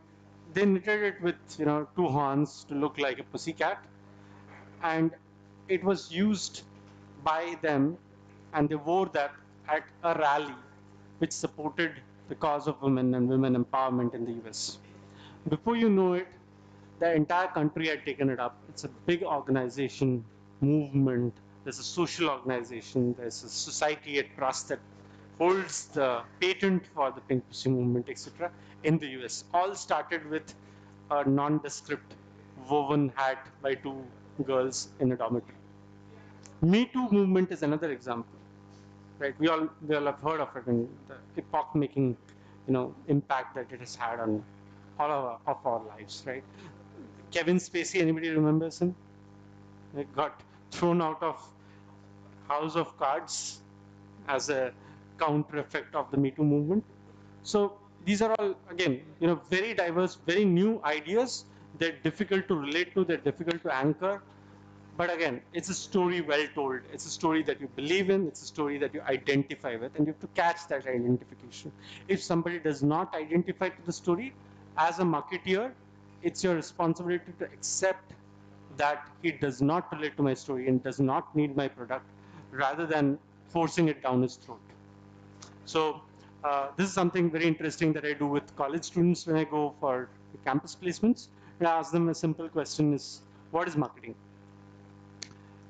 they knitted it with two horns to look like a pussycat, and it was used by them, and they wore that at a rally which supported the cause of women and women empowerment in the US. Before you know it, the entire country had taken it up. It's a big organization, movement. There's a social organization. There's a society at trust that holds the patent for the Pink Pussy movement, etc. in the US. All started with a nondescript woven hat by two girls in a dormitory. Me Too movement is another example, right? We all have heard of it and the epoch-making, impact that it has had on all of our lives, right? Kevin Spacey, anybody remembers him? He got thrown out of House of Cards as a counter effect of the Me Too movement. So these are all, again, very diverse, very new ideas. They're difficult to relate to, they're difficult to anchor. But again, it's a story well told. It's a story that you believe in. It's a story that you identify with, and you have to catch that identification. If somebody does not identify to the story, as a marketeer, it's your responsibility to accept that he does not relate to my story and does not need my product, rather than forcing it down his throat. So this is something very interesting that I do with college students when I go for campus placements. And I ask them a simple question is, what is marketing?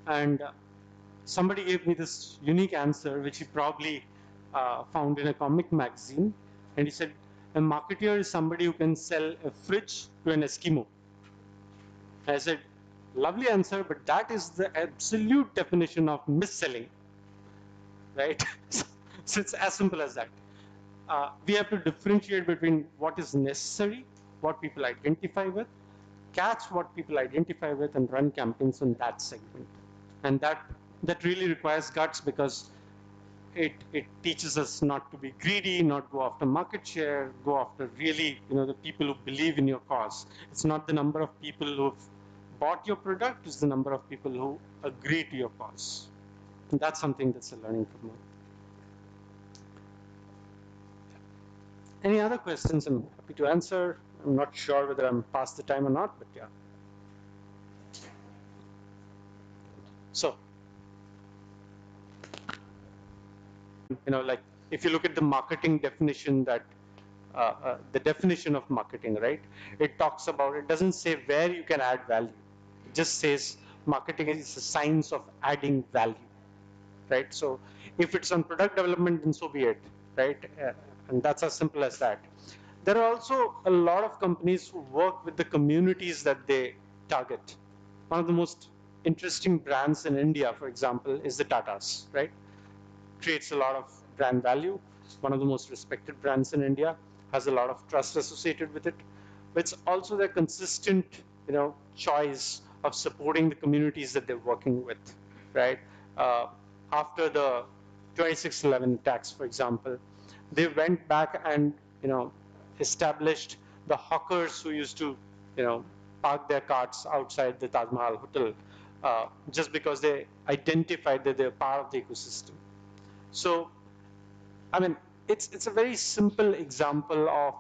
And somebody gave me this unique answer, which he probably found in a comic magazine. And he said, a marketeer is somebody who can sell a fridge to an Eskimo. I said, lovely answer, but that is the absolute definition of mis-selling, right? So it's as simple as that. We have to differentiate between what is necessary, what people identify with, catch what people identify with, and run campaigns on that segment. And that really requires guts, because it teaches us not to be greedy, not go after market share, go after really the people who believe in your cause. It's not the number of people who've bought your product, it's the number of people who agree to your cause. And that's something that's a learning from me. Any other questions? I'm happy to answer. I'm not sure whether I'm past the time or not, but yeah. So, like if you look at the marketing definition, that the definition of marketing, right? It talks about, it doesn't say where you can add value. It just says marketing is the science of adding value, right? So if it's on product development, then so be it, right? And that's as simple as that. There are also a lot of companies who work with the communities that they target. One of the most interesting brands in India, for example, is the Tatas, right? Creates a lot of brand value. One of the most respected brands in India, has a lot of trust associated with it. But it's also their consistent, choice of supporting the communities that they're working with, right? After the 26/11 attacks, for example, they went back and established the hawkers who used to park their carts outside the Taj Mahal hotel, just because they identified that they're part of the ecosystem. So, I mean, it's a very simple example of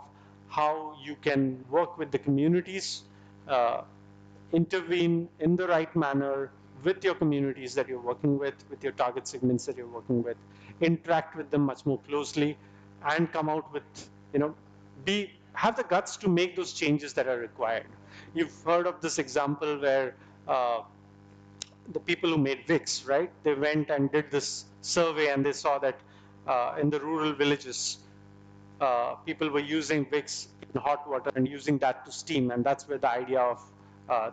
how you can work with the communities, intervene in the right manner with your communities that you're working with your target segments that you're working with, interact with them much more closely, and come out with, have the guts to make those changes that are required. You've heard of this example where the people who made Vicks, right? They went and did this survey, and they saw that in the rural villages, people were using Vicks in hot water and using that to steam, and that's where the idea of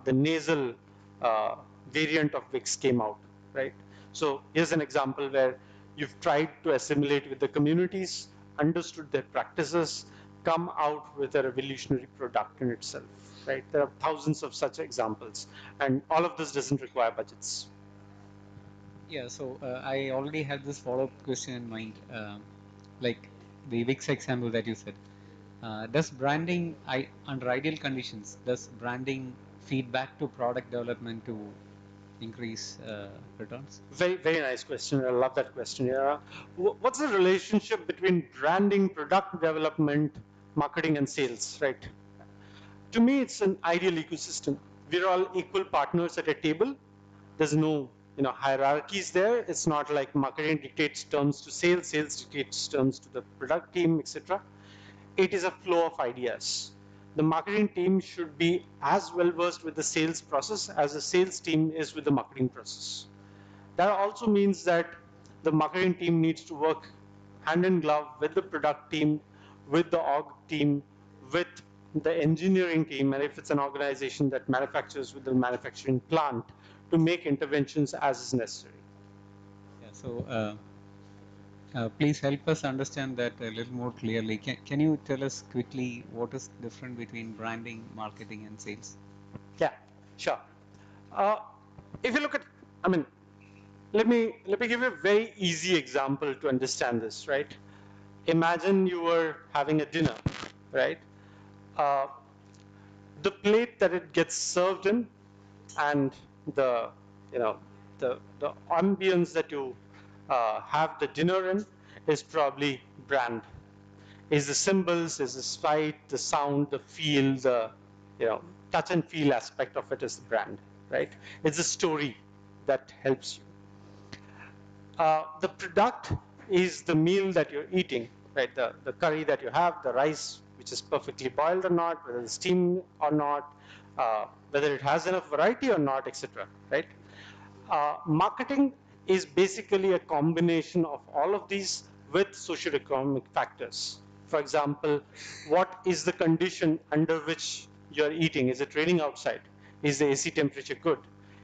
the nasal variant of Vicks came out, right? So here's an example where you've tried to assimilate with the communities, understood their practices, come out with a revolutionary product in itself, right? There are thousands of such examples, and all of this doesn't require budgets. Yeah, so I already had this follow-up question in mind, like the Wix example that you said. Does branding, under ideal conditions, does branding feed back to product development to increase returns? Very, very nice question. I love that question. Yeah. What's the relationship between branding, product development, marketing, and sales, right? To me, it's an ideal ecosystem. We're all equal partners at a table. There's no hierarchies there. It's not like marketing dictates terms to sales, sales dictates terms to the product team, etc. It is a flow of ideas. The marketing team should be as well versed with the sales process as the sales team is with the marketing process. That also means that the marketing team needs to work hand in glove with the product team, with the org team, with the engineering team, and if it's an organization that manufactures, with the manufacturing plant, to make interventions as is necessary. Yeah, so please help us understand that a little more clearly. Can you tell us quickly what is different between branding, marketing, and sales? Yeah, sure. If you look at, let me give you a very easy example to understand this, right? Imagine you were having a dinner, right? The plate that it gets served in, and the ambience that you have the dinner in is probably brand. Is the symbols, is the slide, the sound, the feel, the touch and feel aspect of it is the brand, right? It's a story that helps you. The product is the meal that you're eating, right? The curry that you have, the rice, which is perfectly boiled or not, whether it's steamed or not, whether it has enough variety or not, etc. Right? Marketing is basically a combination of all of these with socioeconomic factors. For example, what is the condition under which you're eating? Is it raining outside? Is the AC temperature good?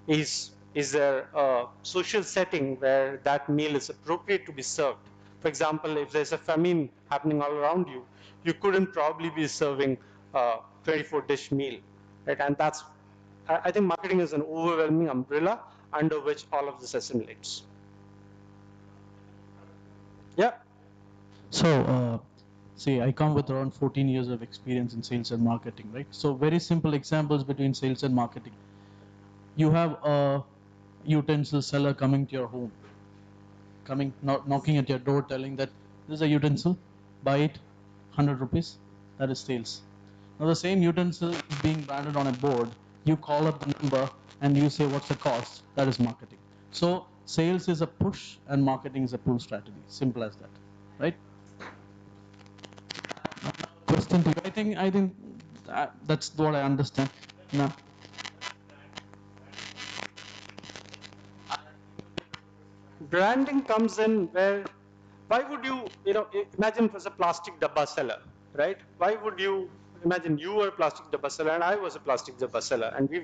Is there a social setting where that meal is appropriate to be served? For example, if there's a famine happening all around you, you couldn't probably be serving a 24-dish meal, right? And I think marketing is an overwhelming umbrella under which all of this assimilates. Yeah. So, see, I come with around 14 years of experience in sales and marketing, right? So, very simple examples between sales and marketing. You have a utensil seller coming to your home, knocking at your door, telling that this is a utensil, buy it, 100 rupees, that is sales. Now the same utensil is being branded on a board, you call up the number and you say what's the cost, that is marketing. So sales is a push and marketing is a pull strategy, simple as that, right? Question to you, I think that's what I understand. Now, branding comes in where, why would you, imagine it was a plastic dabba seller, right? Why would you imagine you were a plastic dabba seller and I was a plastic dabba seller, and we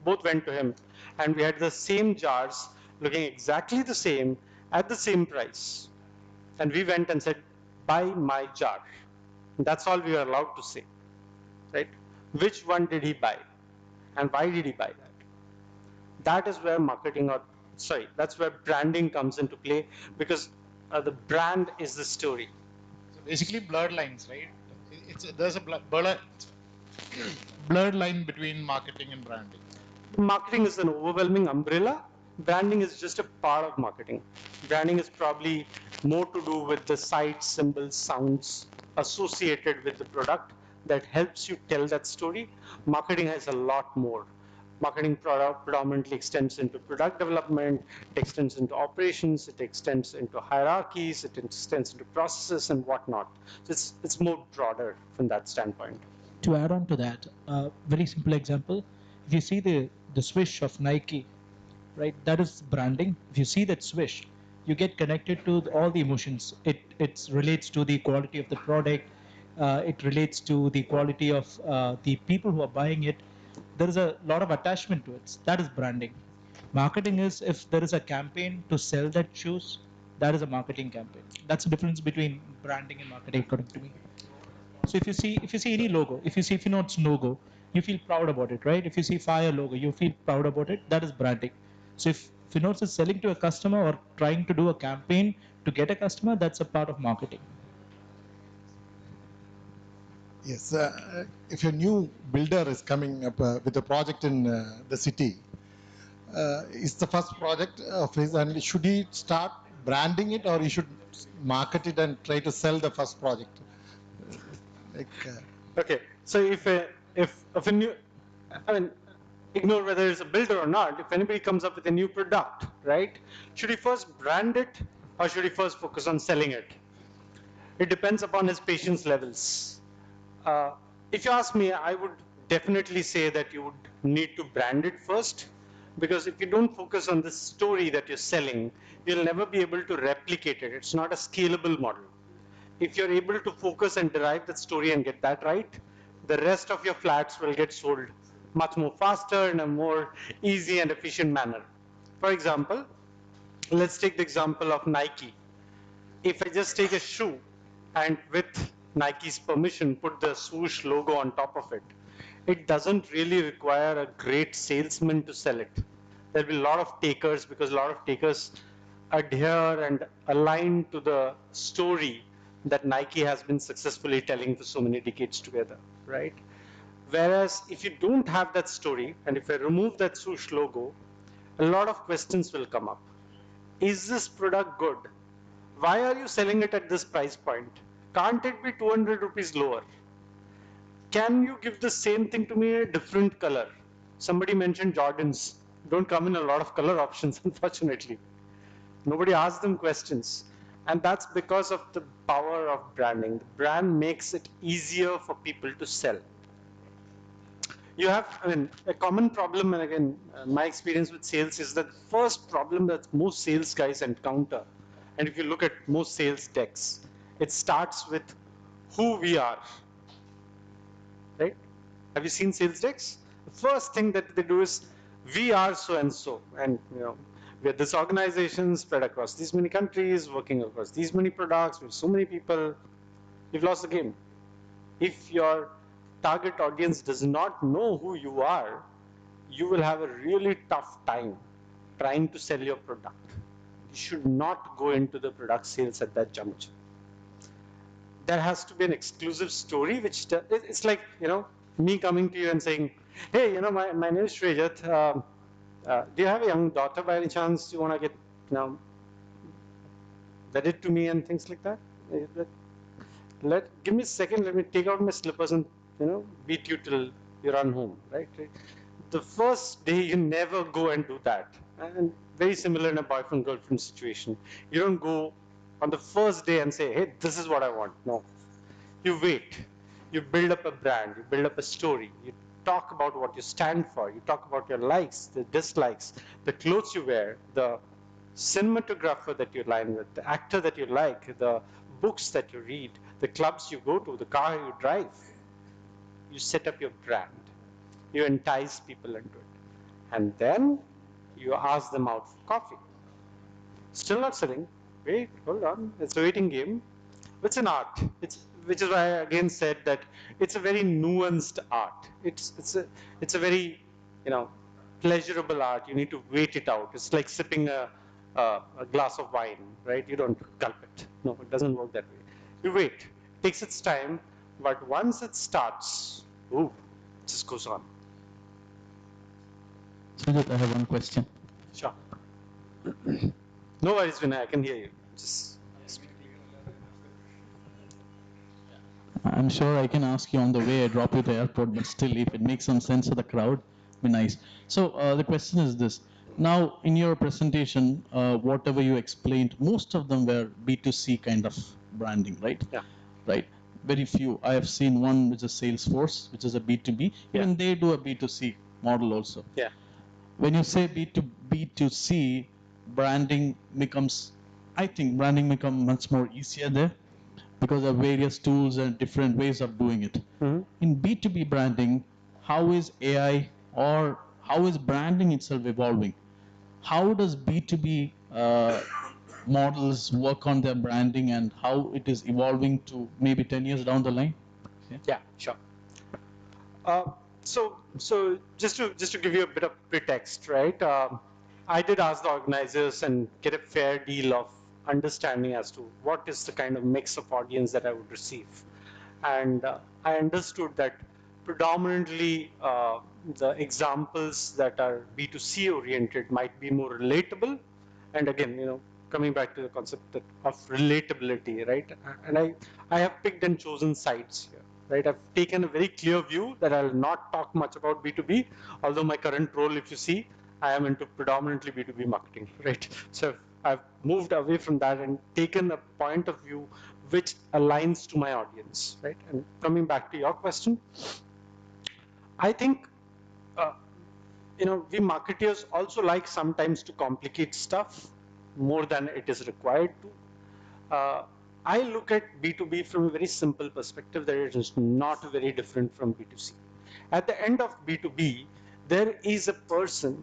both went to him, and we had the same jars looking exactly the same at the same price, and we went and said, buy my jar. And that's all we were allowed to say, right? Which one did he buy, and why did he buy that? That is where that's where branding comes into play, because the brand is the story. So basically blurred lines, right? There's a blurred line between marketing and branding. Marketing is an overwhelming umbrella. Branding is just a part of marketing. Branding is probably more to do with the sights, symbols, sounds associated with the product that helps you tell that story. Marketing has a lot more. Marketing predominantly extends into product development, it extends into operations, it extends into hierarchies, it extends into processes and whatnot. So it's more broader from that standpoint. To add on to that, very simple example, if you see the swish of Nike, right, that is branding. If you see that swish, you get connected to all the emotions. It relates to the quality of the product, it relates to the quality of the people who are buying it. There is a lot of attachment to it. That is branding. Marketing is if there is a campaign to sell that shoes, that is a marketing campaign. That's the difference between branding and marketing, according to me. So if you see any logo, if you know its logo, you feel proud about it, right? If you see Fire logo, you feel proud about it. That is branding. So if Finos is selling to a customer or trying to do a campaign to get a customer, that's a part of marketing. Yes, if a new builder is coming up with a project in the city, it's the first project of his, and should he start branding it, or he should market it and try to sell the first project? Okay, so if a new, I mean, ignore whether it's a builder or not. If anybody comes up with a new product, right? Should he first brand it, or should he first focus on selling it? It depends upon his patience levels. If you ask me, I would definitely say that you would need to brand it first, because if you don't focus on the story that you're selling, you'll never be able to replicate it. It's not a scalable model. If you're able to focus and derive that story and get that right, the rest of your flats will get sold much more faster in a more easy and efficient manner. For example, let's take the example of Nike. If I just take a shoe and with Nike's permission put the swoosh logo on top of it, it doesn't really require a great salesman to sell it. There'll be a lot of takers, because a lot of takers adhere and align to the story that Nike has been successfully telling for so many decades together, right? Whereas if you don't have that story, and if I remove that swoosh logo, a lot of questions will come up. Is this product good? Why are you selling it at this price point? Can't it be 200 rupees lower? Can you give the same thing to me in a different color? Somebody mentioned Jordans. Don't come in a lot of color options, unfortunately. Nobody asks them questions. And that's because of the power of branding. The brand makes it easier for people to sell. You have, I mean, a common problem, and again, my experience with sales is that the first problem that most sales guys encounter, and if you look at most sales decks, it starts with who we are, right? Have you seen sales decks? The first thing that they do is, we are so and so, and you know, we are this organization spread across these many countries, working across these many products with so many people. You've lost the game. If your target audience does not know who you are, you will have a really tough time trying to sell your product. You should not go into the product sales at that juncture. There has to be an exclusive story, which it's like, you know, me coming to you and saying, hey, you know, my name is Sreejith. Do you have a young daughter by any chance? You want to get, you know, wedded to me and things like that? Give me a second. Let me take out my slippers and, you know, beat you till you run home, right? The first day, you never go and do that. And very similar in a boyfriend-girlfriend situation. You don't go on the first day and say, hey, this is what I want. No. You wait. You build up a brand. You build up a story. You talk about what you stand for. You talk about your likes, the dislikes, the clothes you wear, the cinematographer that you align with, the actor that you like, the books that you read, the clubs you go to, the car you drive. You set up your brand. You entice people into it. And then you ask them out for coffee. Still not selling. Wait, hold on. It's a waiting game. It's an art. Which is why I again said that it's a very nuanced art. It's a very, you know, pleasurable art. You need to wait it out. It's like sipping a glass of wine, right? You don't gulp it. No, it doesn't work that way. You wait. It takes its time, but once it starts, ooh, it just goes on. Sreejith, I have one question. Sure. No worries, Vinay. I can hear you. Just speak. I'm sure I can ask you on the way I drop you at the airport, but still, if it makes some sense to the crowd, be nice. So the question is this. Now, in your presentation, whatever you explained, most of them were B2C kind of branding, right? Yeah. Right. Very few. I have seen one which is Salesforce, which is a B2B. Even they do a B2C model also. Yeah. When you say B2C, branding becomes, I think branding becomes much more easier there because of various tools and different ways of doing it. In B2B branding, how is AI or how is branding itself evolving? How does B2B models work on their branding and how it is evolving to maybe 10 years down the line? Yeah, sure. So just to give you a bit of pretext, right? I did ask the organizers and get a fair deal of understanding as to what is the kind of mix of audience that I would receive, and I understood that predominantly the examples that are B2C oriented might be more relatable, and again, coming back to the concept of relatability, right? And I have picked and chosen sides here. Right, I've taken a very clear view that I'll not talk much about B2B, although my current role, if you see, I am into predominantly B2B marketing, right? So I've moved away from that and taken a point of view which aligns to my audience, right? And coming back to your question, I think, we marketeers also like sometimes to complicate stuff more than it is required to. I look at B2B from a very simple perspective that it is not very different from B2C. At the end of B2B, there is a person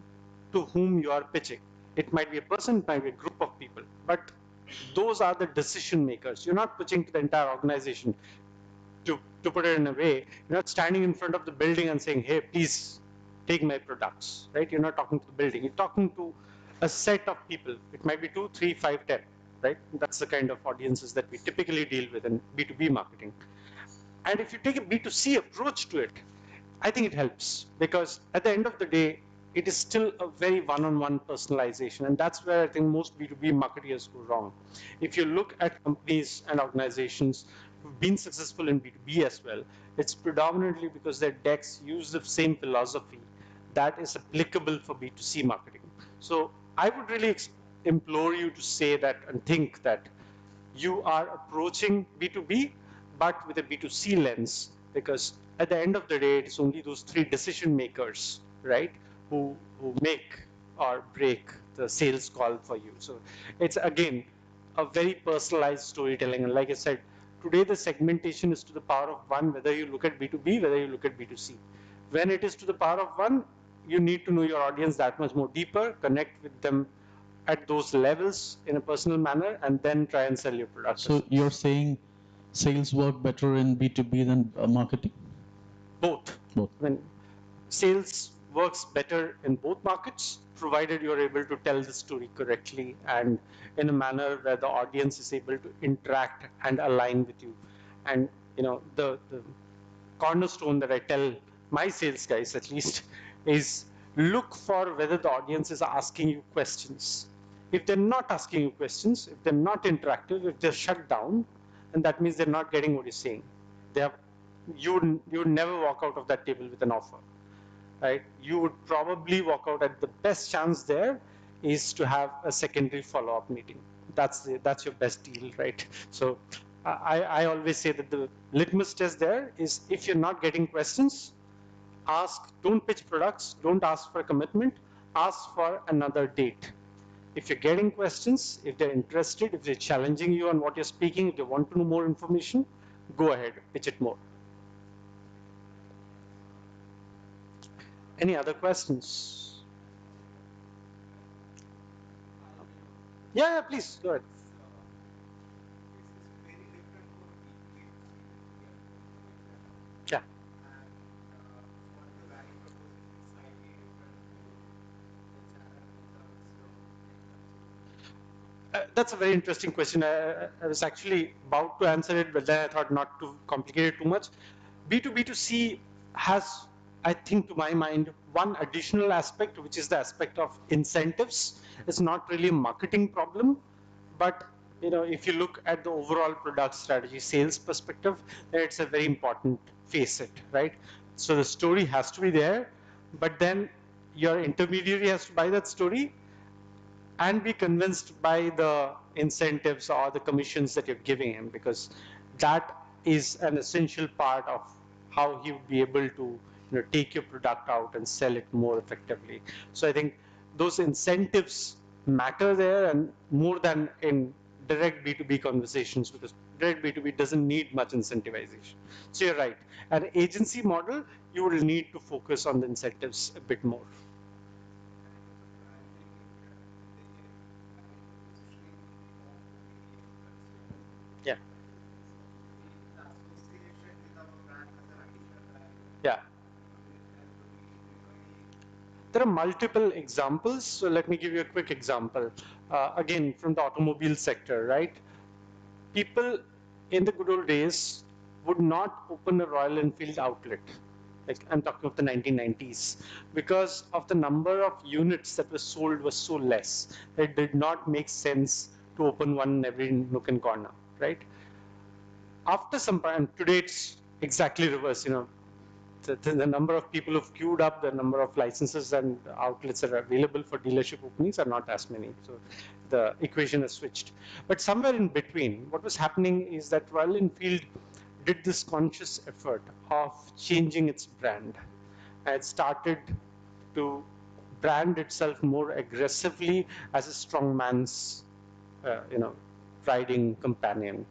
to whom you are pitching. It might be a person, it might be a group of people, but those are the decision makers. You're not pitching to the entire organization. To put it in a way, you're not standing in front of the building and saying, hey, please take my products, right? You're not talking to the building. You're talking to a set of people. It might be 2, 3, 5, 10. Right? That's the kind of audiences that we typically deal with in B2B marketing. And if you take a B2C approach to it, I think it helps, because at the end of the day, it is still a very one-on-one personalization. And that's where I think most B2B marketers go wrong. If you look at companies and organizations who've been successful in B2B as well, it's predominantly because their decks use the same philosophy that is applicable for B2C marketing. So I would really implore you to say that and think that you are approaching B2B, but with a B2C lens, because at the end of the day, it's only those 3 decision makers, right, who make or break the sales call for you. So it's, again, a very personalized storytelling. And like I said, today the segmentation is to the power of 1, whether you look at B2B, whether you look at B2C. When it is to the power of 1, you need to know your audience that much more deeper, connect with them at those levels in a personal manner, and then try and sell your product. So you're saying sales work better in B2B than marketing? Both. Both. When sales works better in both markets, provided you're able to tell the story correctly and in a manner where the audience is able to interact and align with you. And the cornerstone that I tell my sales guys, at least, is look for whether the audience is asking you questions. If they're not asking you questions, if they're not interactive, if they're shut down, and that means they're not getting what you're saying. You would never walk out of that table with an offer, right? You would probably walk out at the best chance there is to have a secondary follow-up meeting. That's your best deal, right? So I always say that the litmus test there is, if you're not getting questions, don't pitch products, don't ask for a commitment, ask for another date. If you're getting questions, if they're interested, if they're challenging you on what you're speaking, if they want to know more information, go ahead, pitch it more. Any other questions? Yeah, please, go ahead. Yeah. That's a very interesting question. I was actually about to answer it, but then I thought not to complicate it too much. B2B2C has, I think, to my mind, one additional aspect, which is the aspect of incentives. It's not really a marketing problem, but if you look at the overall product strategy, sales perspective, then it's a very important facet, right? So the story has to be there, but then your intermediary has to buy that story and be convinced by the incentives or the commissions that you're giving him, because that is an essential part of how he would be able to take your product out and sell it more effectively. So I think those incentives matter there, and more than in direct B2B conversations, because direct B2B doesn't need much incentivization. So you're right. An agency model, you will need to focus on the incentives a bit more. Yeah. Yeah. There are multiple examples. So let me give you a quick example. Again, from the automobile sector, right? People in the good old days would not open a Royal Enfield outlet. Like I'm talking of the 1990s, because of the number of units that were sold was so less. It did not make sense to open one in every nook and corner, right? After some time, today it's exactly reverse. The number of people who've queued up, the number of licenses and outlets that are available for dealership openings are not as many. So the equation has switched. But somewhere in between, what was happening is that Royal Enfield did this conscious effort of changing its brand. And it started to brand itself more aggressively as a strongman's, riding companion.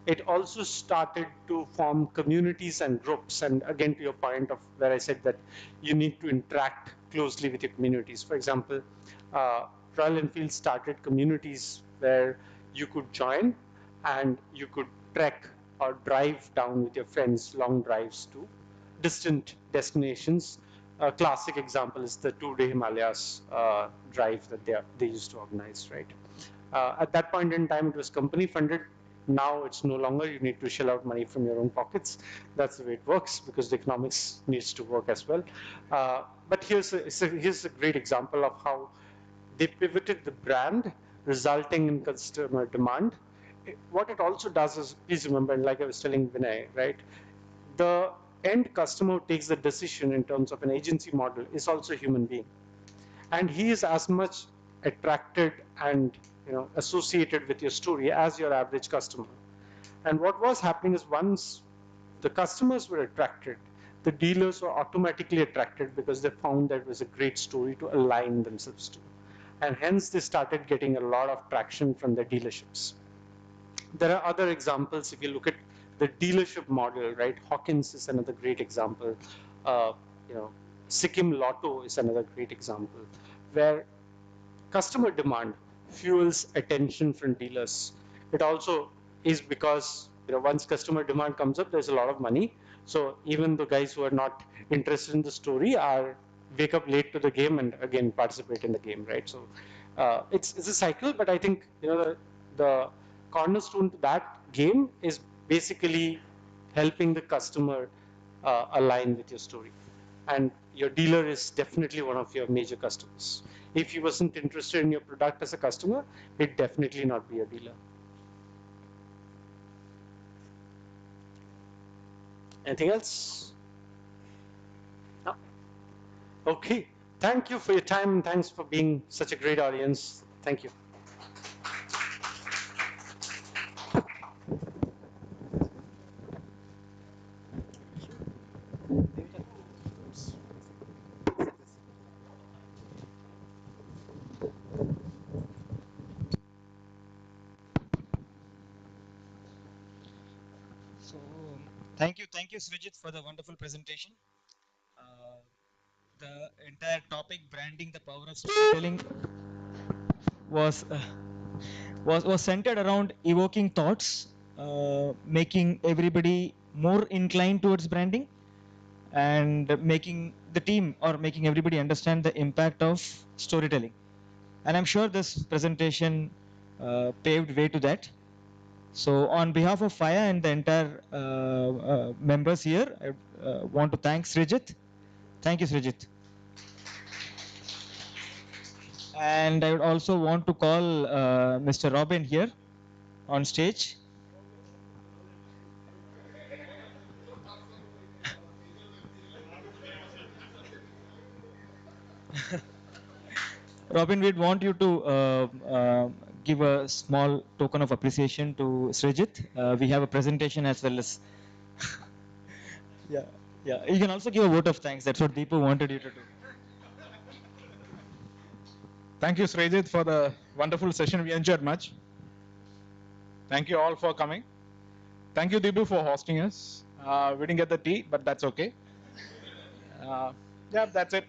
It also started to form communities and groups. And again, to your point of where I said that you need to interact closely with your communities. For example, Royal Enfield started communities where you could join and you could trek or drive down with your friends long drives to distant destinations. A classic example is the two-day Himalayas drive that they used to organize, right? At that point in time, it was company funded. Now it's no longer. You need to shell out money from your own pockets. That's the way it works because the economics needs to work as well. But here's a great example of how they pivoted the brand, resulting in customer demand. What it also does is, please remember, and like I was telling Vinay, right? The end customer who takes the decision in terms of an agency model is also a human being. And he is as much attracted and associated with your story as your average customer. And what was happening is once the customers were attracted, the dealers were automatically attracted because they found that it was a great story to align themselves to. And hence they started getting a lot of traction from the dealerships. There are other examples. If you look at the dealership model, right? Hawkins is another great example. Sikkim Lotto is another great example, where customer demand fuels attention from dealers. It also is because once customer demand comes up, there's a lot of money. So even the guys who are not interested in the story wake up late to the game and again participate in the game, right? So it's a cycle, but I think the cornerstone to that game is basically helping the customer align with your story. And your dealer is definitely one of your major customers. If he wasn't interested in your product as a customer, he'd definitely not be a dealer. Anything else? No? Okay. Thank you for your time and thanks for being such a great audience. Thank you. So thank you, Sreejith, for the wonderful presentation. The entire topic, branding the power of storytelling, was centered around evoking thoughts, making everybody more inclined towards branding, and making the team or making everybody understand the impact of storytelling. And I'm sure this presentation paved way to that. So on behalf of FAYA and the entire members here, I want to thank Sreejith. Thank you, Sreejith. And I would also want to call Mr. Robin here on stage. Robin, we'd want you to give a small token of appreciation to Sreejith. We have a presentation as well as yeah. You can also give a vote of thanks. That's what Deepu wanted you to do. Thank you, Sreejith, for the wonderful session. We enjoyed much. Thank you all for coming. Thank you, Deepu, for hosting us. We didn't get the tea, but that's okay. Yeah, that's it.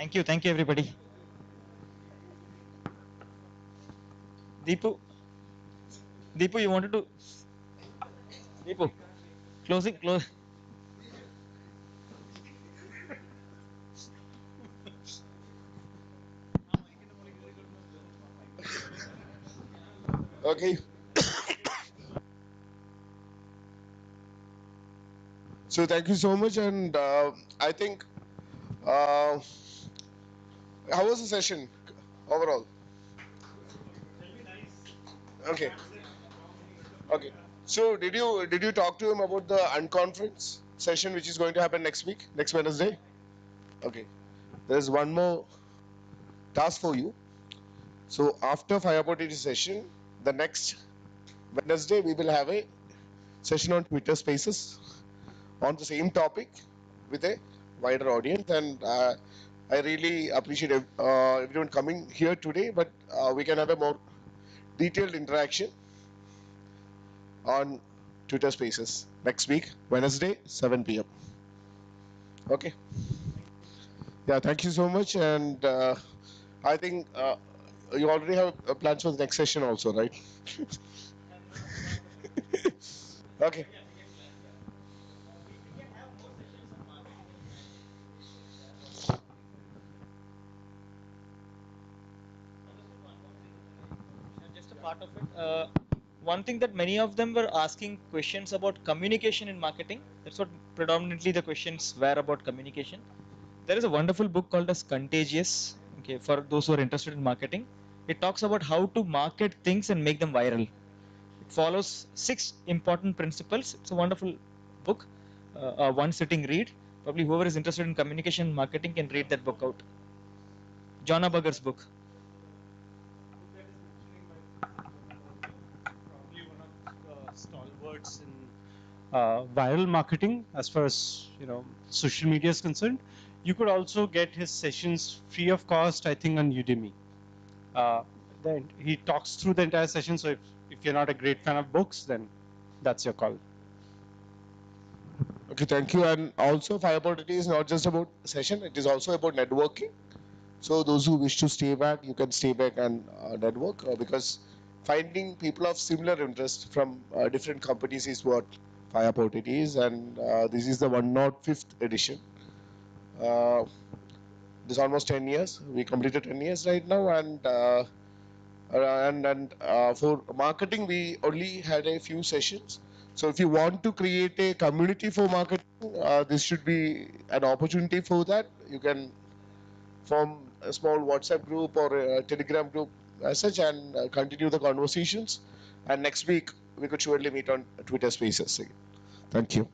Thank you everybody. Deepu, you wanted to? Deepu, close. Okay. So thank you so much, and I think how was the session overall? Okay. Okay. So did you talk to him about the unconference session which is going to happen next week, next Wednesday? Okay. There's one more task for you. So after FirePort session, the next Wednesday we will have a session on Twitter Spaces on the same topic with a wider audience, and I really appreciate everyone coming here today, but we can have a more detailed interaction on Twitter Spaces next week, Wednesday, 7 p.m. Okay. Yeah, thank you so much, and I think you already have plans for the next session also, right? Okay. Just a part of it. One thing that many of them were asking questions about communication in marketing. That's what predominantly the questions were about communication. There is a wonderful book called as Contagious. Okay, for those who are interested in marketing, it talks about how to market things and make them viral. It follows 6 important principles. It's a wonderful book, one sitting read. Probably whoever is interested in communication and marketing can read that book out. John Burger's book. Probably one of the stalwarts in viral marketing as far as social media is concerned. You could also get his sessions free of cost, I think, on Udemy. Then he talks through the entire session. So if you're not a great fan of books, then that's your call. Okay, thank you. And also, FirePort is not just about session; it is also about networking. So those who wish to stay back, you can stay back and network because finding people of similar interest from different companies is what FirePort is, and this is the 105th edition. This is almost 10 years. We completed 10 years right now, and for marketing, we only had a few sessions. So if you want to create a community for marketing, this should be an opportunity for that. You can form a small WhatsApp group or a Telegram group as such and continue the conversations. And next week, we could surely meet on Twitter Spaces again. Thank you.